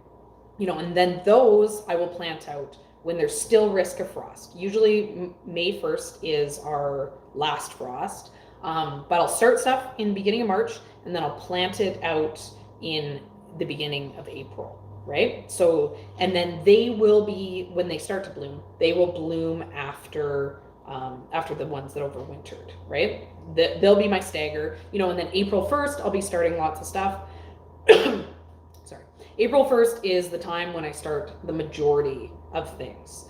[SPEAKER 1] And then those I will plant out when there's still risk of frost. Usually May 1st is our last frost, but I'll start stuff in the beginning of March, and then I'll plant it out in the beginning of April, right? So, and then they will be, when they start to bloom, they will bloom after the ones that overwintered, right? They'll be my stagger, and then April 1st, I'll be starting lots of stuff. Sorry. April 1st is the time when I start the majority of things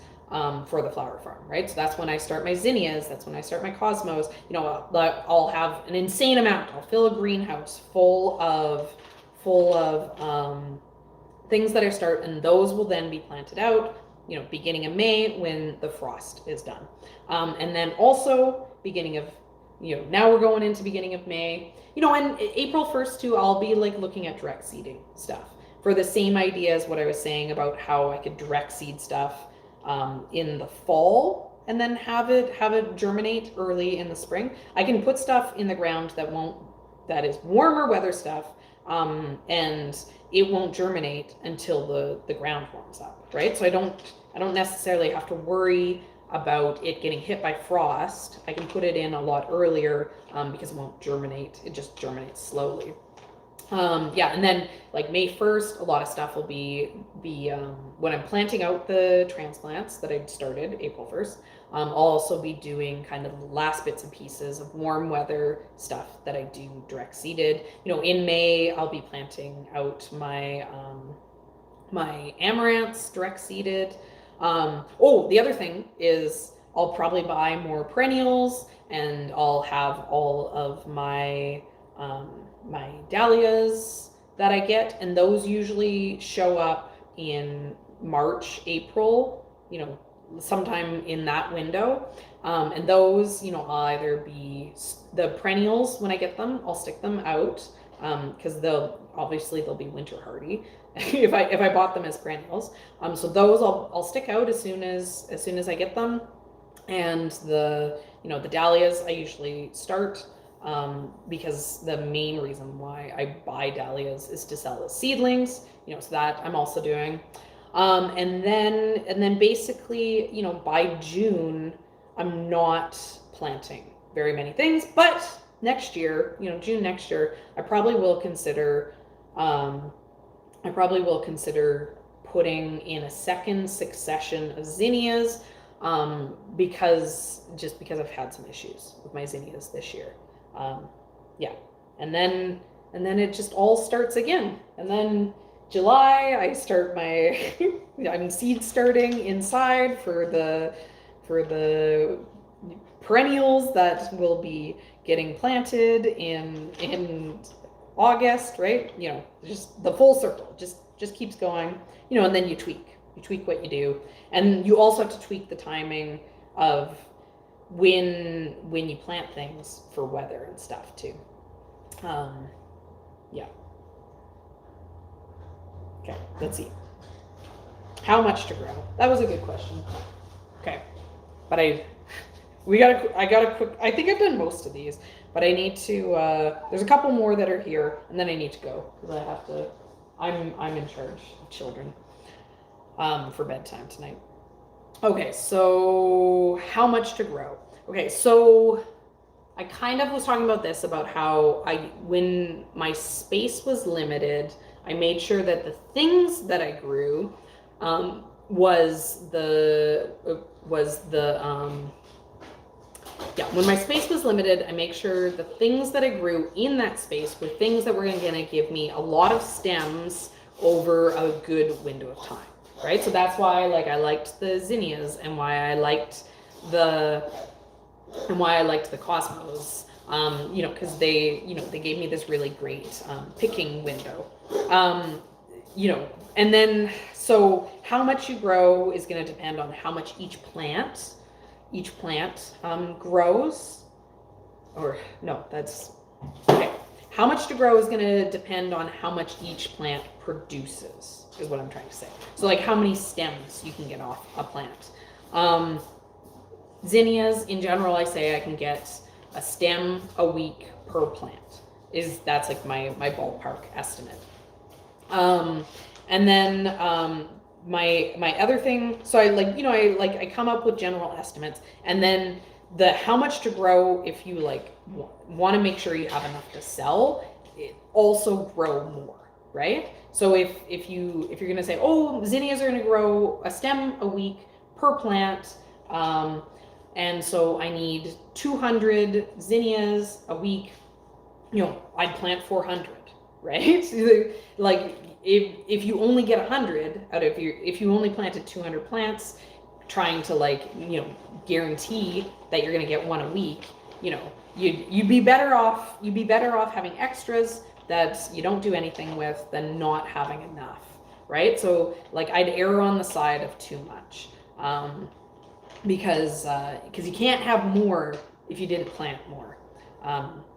[SPEAKER 1] for the flower farm, right? So that's when I start my zinnias, that's when I start my cosmos. I'll have an insane amount. I'll fill a greenhouse full of things that I start, and those will then be planted out, beginning of May when the frost is done. And then also beginning of, now we're going into beginning of May, and April 1st too, I'll be looking at direct seeding stuff for the same idea as what I was saying about how I could direct seed stuff in the fall and then have it germinate early in the spring. I can put stuff in the ground that is warmer weather stuff, and it won't germinate until the ground warms up, right? So I don't necessarily have to worry about it getting hit by frost. I can put it in a lot earlier because it won't germinate. It just germinates slowly. And then May 1st, a lot of stuff will be when I'm planting out the transplants that I started April 1st. I'll also be doing kind of the last bits and pieces of warm weather stuff that I do direct seeded. In May, I'll be planting out my my amaranths direct seeded. The other thing is I'll probably buy more perennials, and I'll have all of my my dahlias that I get, and those usually show up in March, April, sometime in that window. And those, I'll either be the perennials when I get them, I'll stick them out because they'll be winter hardy if I bought them as perennials. So those I'll stick out as soon as I get them, and the dahlias I usually start. Because the main reason why I buy dahlias is to sell as seedlings, so that I'm also doing. And then basically, by June, I'm not planting very many things, but next year, June next year, I probably will consider putting in a second succession of zinnias, because I've had some issues with my zinnias this year. And then it just all starts again. And then July, I start my I'm seed starting inside for the perennials that will be getting planted in August, right? Just the full circle just keeps going, and then you tweak what you do. And you also have to tweak the timing of when you plant things for weather and stuff too. Okay, let's see. How much to grow? That was a good question. Okay, but I think I've done most of these, but I need to, there's a couple more that are here, and then I need to go, because I'm in charge of children, for bedtime tonight. Okay, so how much to grow? Okay, so I kind of was talking about this, about how when my space was limited, I made sure that the things that I grew when my space was limited, I make sure the things that I grew in that space were things that were going to give me a lot of stems over a good window of time, right? So that's why I liked the zinnias, and why I liked the cosmos, You know, because they gave me this really great picking window. You know, and then so how much you grow is going to depend on how much each plant grows. Or no, that's okay. How much to grow is going to depend on how much each plant produces, is what I'm trying to say. So like how many stems you can get off a plant. Zinnias, in general, I say I can get a stem a week per plant. That's like my ballpark estimate. And then my other thing, so I come up with general estimates, and then the how much to grow, if you like want to make sure you have enough to sell, it also grow more, right? So if you're gonna say, oh, zinnias are gonna grow a stem a week per plant, and so I need 200 zinnias a week, you know, I'd plant 400, right? Like if you only get 100 out of if you only planted 200 plants, trying to like, you know, guarantee that you're going to get one a week, you know, you'd be better off having extras that you don't do anything with than not having enough, right? So like I'd err on the side of too much, because you can't have more if you didn't plant more.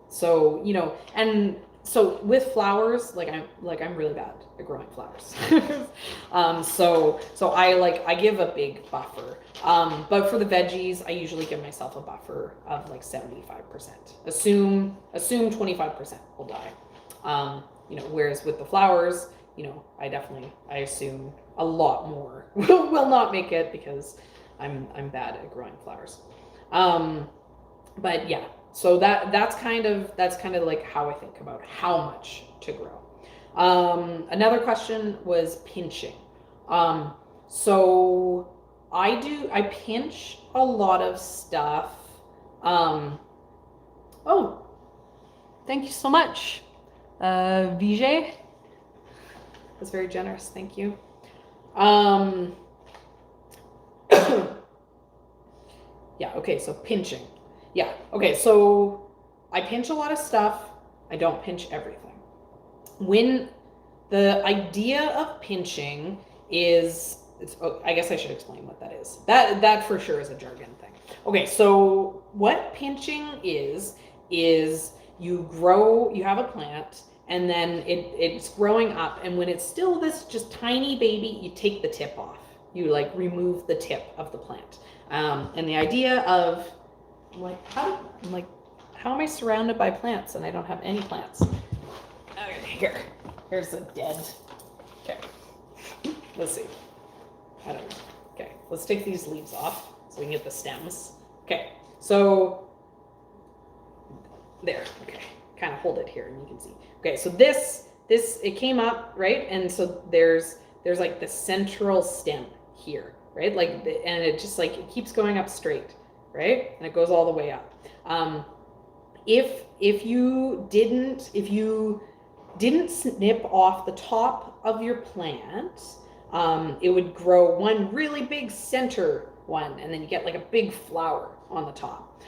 [SPEAKER 1] So, you know, and so with flowers, I'm really bad at growing flowers. So I give a big buffer. But for the veggies, I usually give myself a buffer of like 75%. Assume 25% will die. You know, whereas with the flowers, you know, I assume a lot more will not make it because I'm bad at growing flowers. But yeah. So that's kind of like how I think about how much to grow. Another question was pinching. So I pinch a lot of stuff. Oh, thank you so much, Vijay. That's very generous. Thank you. Yeah. Okay. So pinching. Yeah, okay, so I pinch a lot of stuff. I don't pinch everything. When the idea of pinching is, I guess I should explain what that is. That for sure is a jargon thing. Okay, so what pinching is you have a plant, and then it's growing up, and when it's still this just tiny baby, you take the tip off. You like remove the tip of the plant. And the idea of how am I surrounded by plants and I don't have any plants? Okay, here's a dead. Okay, let's see. I don't know. Okay, let's take these leaves off so we can get the stems. Okay, so there. Okay, kind of hold it here and you can see. Okay, so this it came up, right? And so there's like the central stem here, right? Like, and it just like it keeps going up straight. Right? And it goes all the way up. If you didn't snip off the top of your plant, it would grow one really big center one, and then you get like a big flower on the top.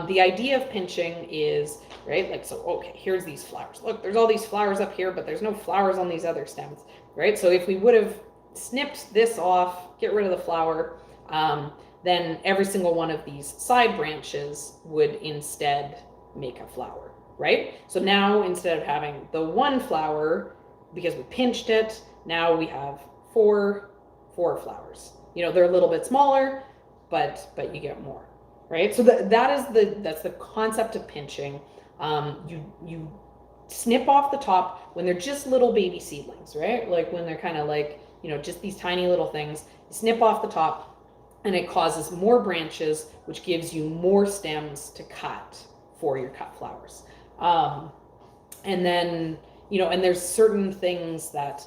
[SPEAKER 1] The idea of pinching is, right, like, so, okay, here's these flowers. Look, there's all these flowers up here, but there's no flowers on these other stems, right? So if we would have snipped this off, get rid of the flower, then every single one of these side branches would instead make a flower, right? So now instead of having the one flower, because we pinched it, now we have four flowers. You know, they're a little bit smaller, but you get more, right? So that's the concept of pinching. You snip off the top when they're just little baby seedlings, right? Like when they're kind of like, you know, just these tiny little things. You snip off the top, and it causes more branches, which gives you more stems to cut for your cut flowers. And then, you know, and there's certain things that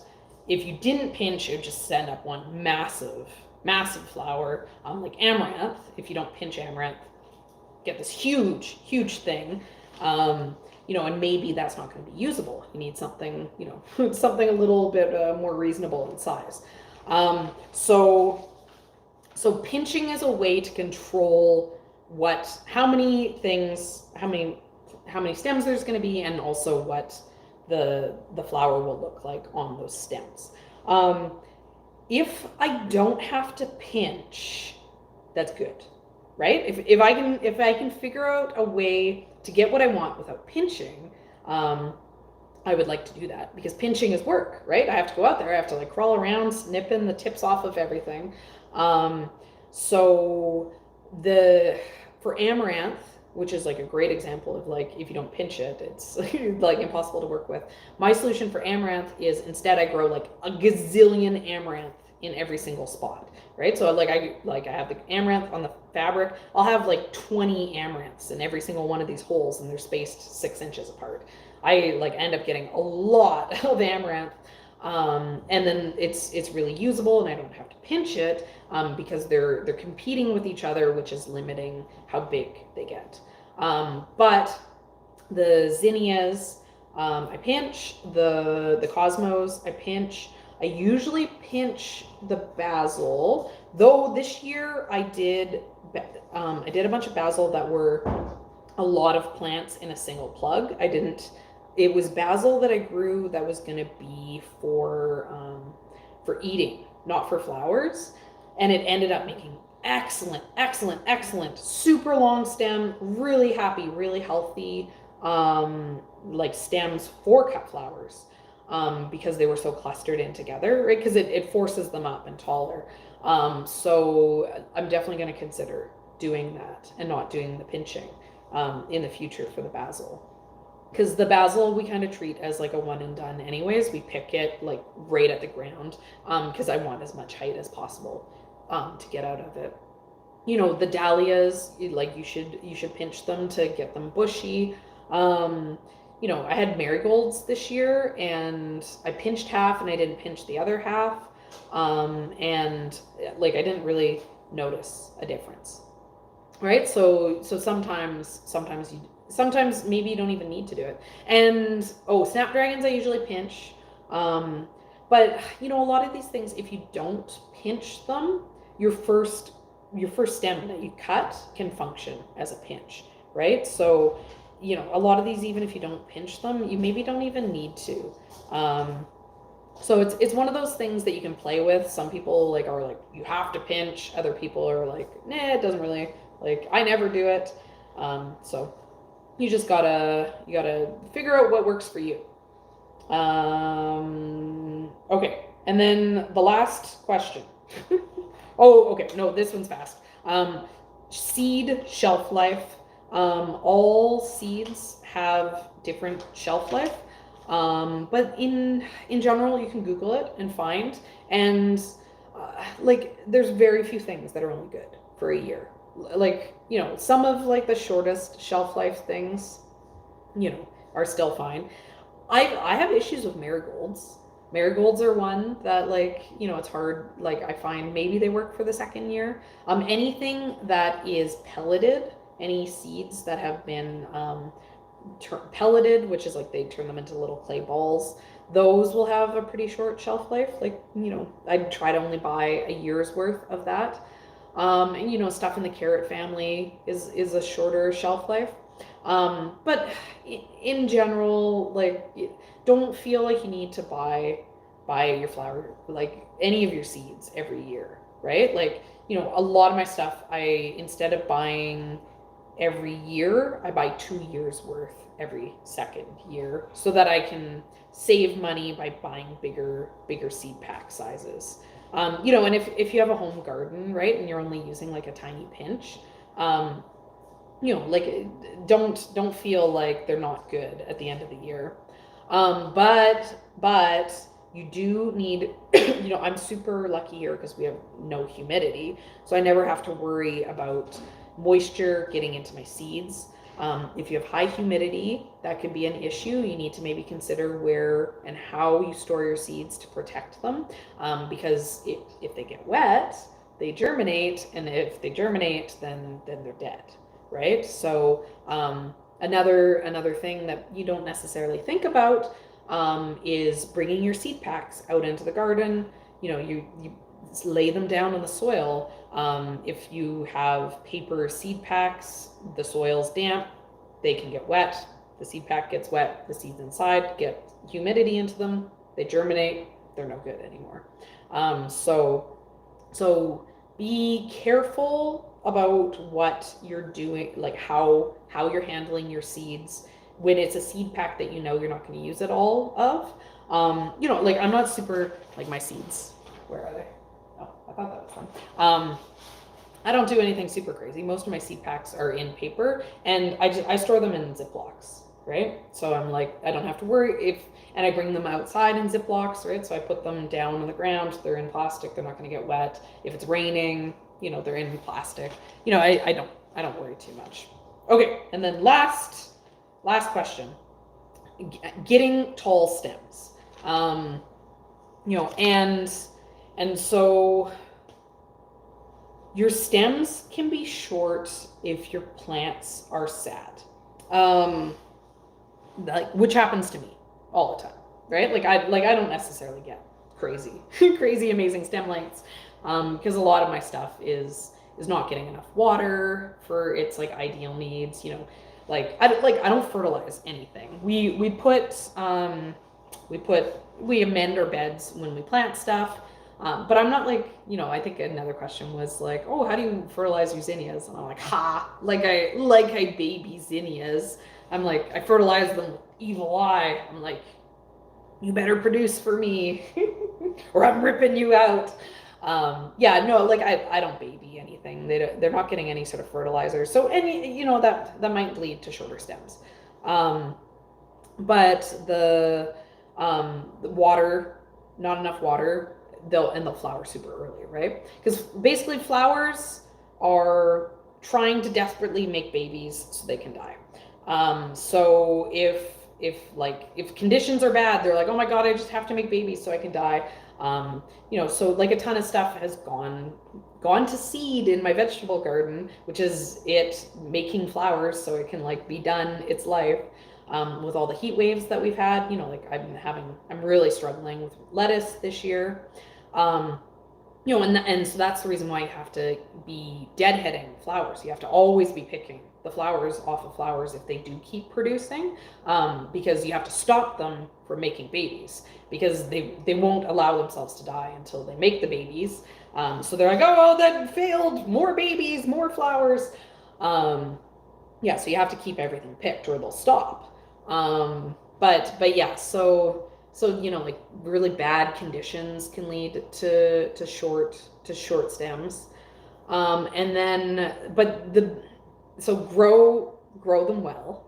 [SPEAKER 1] if you didn't pinch, it would just send up one massive flower. Like Amaranth, if you don't pinch Amaranth, get this huge thing. You know, and maybe that's not going to be usable. You need something, you know, something a little bit more reasonable in size. So pinching is a way to control how many how many stems there's going to be, and also what the flower will look like on those stems. If I don't have to pinch, that's good, right? If I can figure out a way to get what I want without pinching, I would like to do that, because pinching is work, right? I have to go out there, I have to like crawl around, snipping the tips off of everything. So for Amaranth, which is like a great example of like, if you don't pinch it, it's like impossible to work with. My solution for Amaranth is, instead I grow like a gazillion Amaranth in every single spot, right? So I have the Amaranth on the fabric. I'll have like 20 Amaranths in every single one of these holes, and they're spaced 6 inches apart. I like end up getting a lot of Amaranth, and then it's really usable, and I don't have to pinch it, because they're competing with each other, which is limiting how big they get. But the Zinnias, I pinch. The Cosmos, I pinch. I usually pinch the basil, though this year I did a bunch of basil that were a lot of plants in a single plug. It was basil that I grew that was gonna be for eating, not for flowers. And it ended up making excellent, super long stem, really happy, really healthy, like stems for cut flowers. Because they were so clustered in together, right? Because it forces them up and taller. So I'm definitely going to consider doing that and not doing the pinching in the future for the basil. Because the basil we kind of treat as like a one and done anyways. We pick it like right at the ground, because I want as much height as possible to get out of it. The dahlias, like you should pinch them to get them bushy. I had marigolds this year, and I pinched half and I didn't pinch the other half. And like I didn't really notice a difference. Right? So sometimes maybe you don't even need to do it. And snapdragons I usually pinch. But a lot of these things, if you don't pinch them, your first stem that you cut can function as a pinch, right? So a lot of these, even if you don't pinch them, you maybe don't even need to. So it's one of those things that you can play with. Some people are like, you have to pinch. Other people are like, nah, it doesn't really, I never do it. So you just gotta figure out what works for you. Okay, and then the last question. Okay, no, this one's fast. Seed shelf life. All seeds have different shelf life, but in general, you can Google it and find, and there's very few things that are only good for a year. Some of the shortest shelf life things, are still fine. I have issues with marigolds. Marigolds are one that it's hard. I find maybe they work for the second year. Anything that is pelleted, any seeds that have been pelleted, which is they turn them into little clay balls, those will have a pretty short shelf life. I'd try to only buy a year's worth of that. And stuff in the carrot family is a shorter shelf life. But in general, don't feel like you need to buy your flower, any of your seeds every year, right? A lot of my stuff, instead of buying every year, I buy 2 years worth every second year, so that I can save money by buying bigger seed pack sizes. And if you have a home garden, right, and you're only using a tiny pinch, don't feel like they're not good at the end of the year. But you do need, I'm super lucky here because we have no humidity, so I never have to worry about moisture getting into my seeds. If you have high humidity, that could be an issue. You need to maybe consider where and how you store your seeds to protect them, because if they get wet, they germinate, and if they germinate, then they're dead, right? So another thing that you don't necessarily think about is bringing your seed packs out into the garden. You lay them down on the soil. If you have paper seed packs, the soil's damp, they can get wet, The seed pack gets wet, the seeds inside get humidity into them, they germinate, they're no good anymore. So be careful about what you're doing, like how you're handling your seeds when it's a seed pack that you know you're not going to use it all of. Like I'm not super, like my seeds, where are they? Oh, I thought that was fun. I don't do anything super crazy. Most of my seed packs are in paper, and I store them in Ziplocs, right? So I'm like, I don't have to worry and I bring them outside in Ziplocs, right? So I put them down on the ground. They're in plastic. They're not going to get wet. If it's raining, they're in plastic. I don't worry too much. Okay, and then last question, getting tall stems. And so your stems can be short if your plants are sad, which happens to me all the time, right? I don't necessarily get crazy amazing stem lengths, because a lot of my stuff is not getting enough water for its like ideal needs. I don't fertilize anything. We amend our beds when we plant stuff. But I'm not I think another question was like, oh, how do you fertilize your zinnias? And I'm like, like I baby zinnias. I'm like, I fertilize them with evil eye. I'm like, you better produce for me or I'm ripping you out. I don't baby anything. They're not getting any sort of fertilizer. So that might lead to shorter stems. But the water, not enough water, they'll flower super early, right? Because basically flowers are trying to desperately make babies so they can die. So if conditions are bad, they're like, oh my god, I just have to make babies so I can die. So like a ton of stuff has gone to seed in my vegetable garden, which is it making flowers so it can like be done its life. With all the heat waves that we've had, I'm really struggling with lettuce this year. And so that's the reason why you have to be deadheading flowers. You have to always be picking the flowers off of flowers if they do keep producing, because you have to stop them from making babies, because they won't allow themselves to die until they make the babies. So they're like, oh, that failed, more babies, more flowers. So you have to keep everything picked or they'll stop. But yeah, so really bad conditions can lead to short stems. And then grow them well.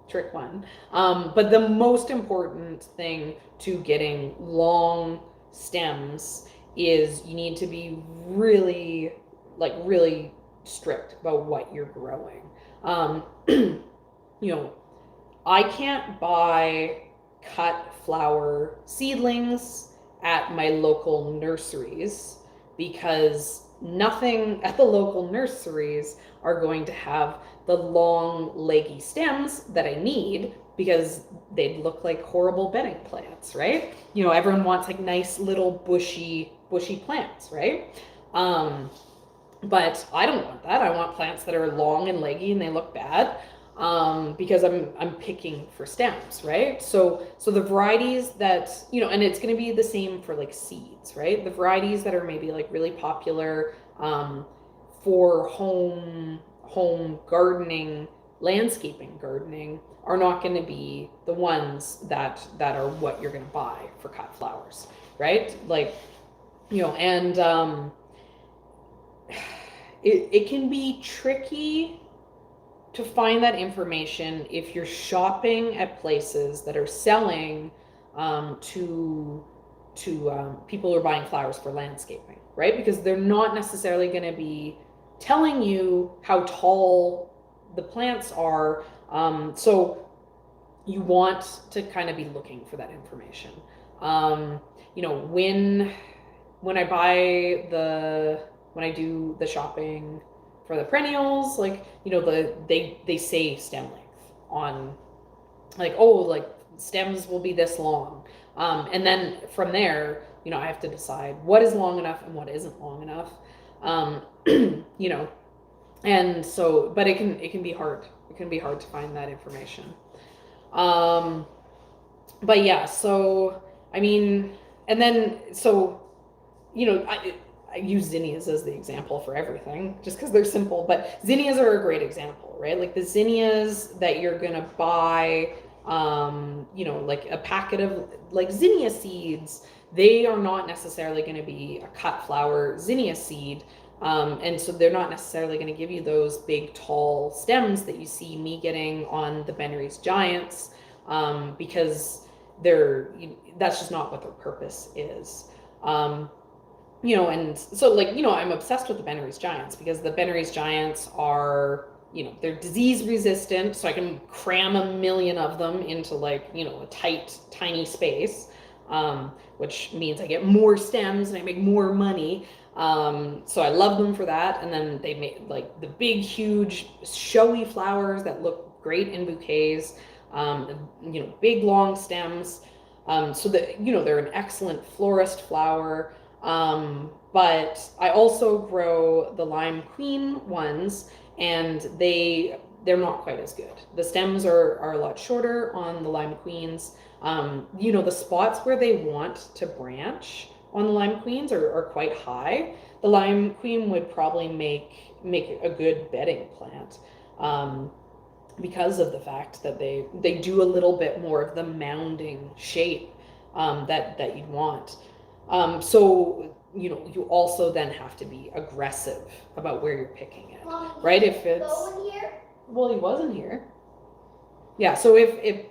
[SPEAKER 1] Trick one. But the most important thing to getting long stems is you need to be really strict about what you're growing. I can't buy cut flower seedlings at my local nurseries because nothing at the local nurseries are going to have the long leggy stems that I need, because they'd look like horrible bedding plants, right? Everyone wants like nice little bushy plants, right? But I don't want that. I want plants that are long and leggy and they look bad. Because I'm picking for stems, right? So the varieties that, and it's going to be the same for like seeds, right? The varieties that are maybe like really popular for home gardening, landscaping gardening, are not going to be the ones that are what you're going to buy for cut flowers, right? It can be tricky to find that information if you're shopping at places that are selling to people who are buying flowers for landscaping, right? Because they're not necessarily going to be telling you how tall the plants are. So you want to kind of be looking for that information. When I do the shopping for the perennials, they say stem length on, stems will be this long, and then from there, I have to decide what is long enough and what isn't long enough, and so, but it can be hard. It can be hard to find that information. But yeah, so I mean, and then so I use zinnias as the example for everything, just because they're simple. But zinnias are a great example, right? Like the zinnias that you're gonna buy, like a packet of like zinnia seeds, they are not necessarily going to be a cut flower zinnia seed. And so they're not necessarily going to give you those big tall stems that you see me getting on the Benry's Giants, because that's just not what their purpose is. And so I'm obsessed with the Benry's Giants because the Benry's Giants are, they're disease resistant, so I can cram a million of them into a tight, tiny space, which means I get more stems and I make more money. So I love them for that. And then they make the big, huge, showy flowers that look great in bouquets, big, long stems. So that, they're an excellent florist flower. But I also grow the Lime Queen ones, and they're not quite as good. The stems are a lot shorter on the Lime Queens. The spots where they want to branch on the Lime Queens are quite high. The Lime Queen would probably make a good bedding plant, because of the fact that they do a little bit more of the mounding shape, that you'd want. So you also then have to be aggressive about where you're picking it, right? If it's well, he wasn't here. Yeah. So if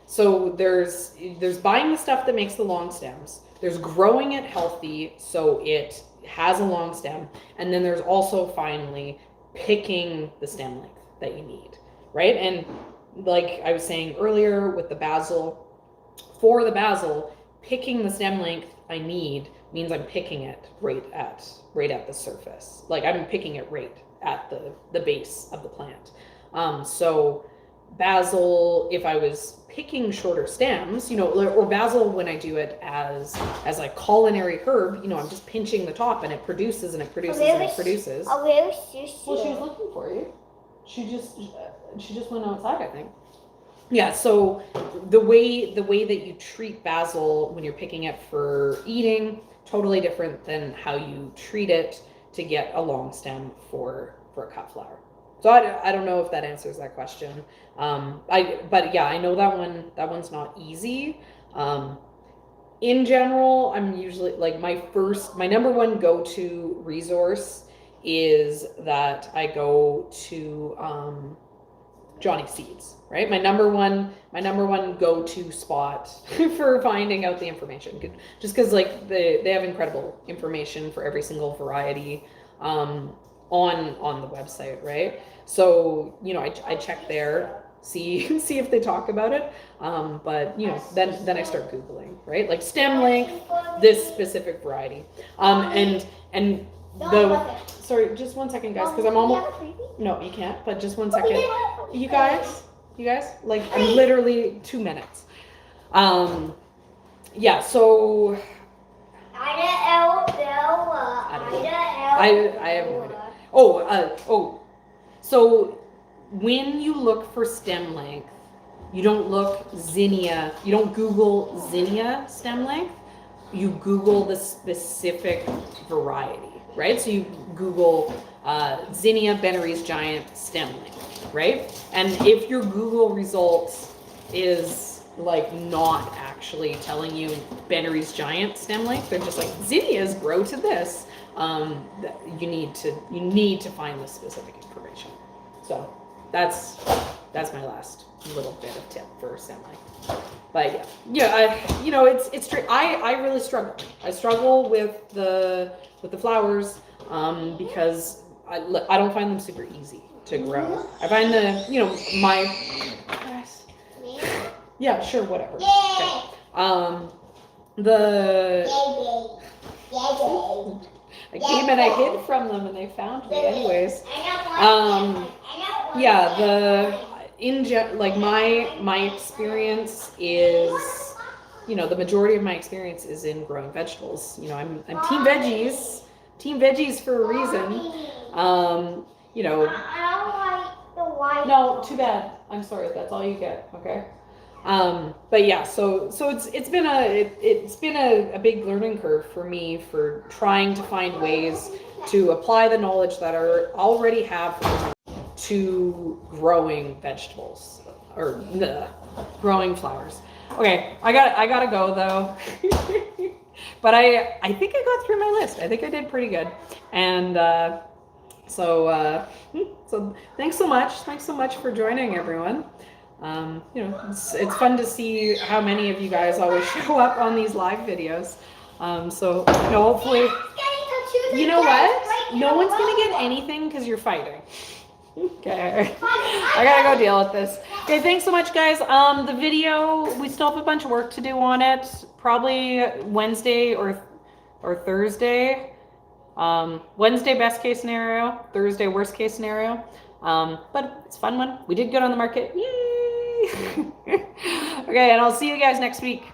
[SPEAKER 1] so there's buying the stuff that makes the long stems. There's growing it healthy so it has a long stem, and then there's also finally picking the stem length that you need, right? And like I was saying earlier with the basil, for the basil, picking the stem length I need means I'm picking it right at the surface. Like I'm picking it right at the base of the plant. So basil, if I was picking shorter stems, or basil when I do it as a culinary herb, I'm just pinching the top and it produces and it produces and it produces.
[SPEAKER 3] Oh, where is Sushi?
[SPEAKER 1] Well, she was looking for you. She just went outside, I think. Yeah, so the way that you treat basil when you're picking it for eating, totally different than how you treat it to get a long stem for a cut flower. So I don't know if that answers that question. But yeah, I know that one's not easy. In general, I'm usually my number one go-to resource is that I go to Johnny Seeds, right? My number one go-to spot for finding out the information, just because they have incredible information for every single variety on the website, right? So I check there, see if they talk about it, but then I start Googling, right? Like stem length, this specific variety, and sorry, just 1 second, guys, because I'm almost. No, you can't, but just 1 second. You guys, I'm literally 2 minutes. Yeah, so. I have no idea. So when you look for stem length, you don't look zinnia, you don't Google zinnia stem length, you Google the specific variety, right? So you Google zinnia Benry's Giant stem length, right? And if your Google results is not actually telling you Benry's Giant stem length, they're just zinnias grow to this, you need to find the specific information. So that's my last little bit of tip for stem length. But it's true. I really struggle. I struggle with the flowers, because I don't find them super easy to grow. I find yeah, sure, whatever. Okay. I came and I hid from them and they found me anyways. My experience is, the majority of my experience is in growing vegetables. I'm team veggies for a reason.
[SPEAKER 3] I don't like the white
[SPEAKER 1] No, too bad. I'm sorry. That's all you get. Okay. But yeah, so it's been a big learning curve for me for trying to find ways to apply the knowledge that I already have to growing vegetables or growing flowers. Okay, I gotta go though. But I think I got through my list. I think I did pretty good. And so thanks so much. Thanks so much for joining, everyone. It's fun to see how many of you guys always show up on these live videos. Hopefully, you know what? No one's gonna get anything because you're fighting. Okay, I gotta go deal with this. Okay, thanks so much, guys. The video, we still have a bunch of work to do on it. Probably Wednesday or Thursday. Wednesday, best case scenario. Thursday, worst case scenario. But it's a fun one. We did good on the market. Yay! Okay, and I'll see you guys next week.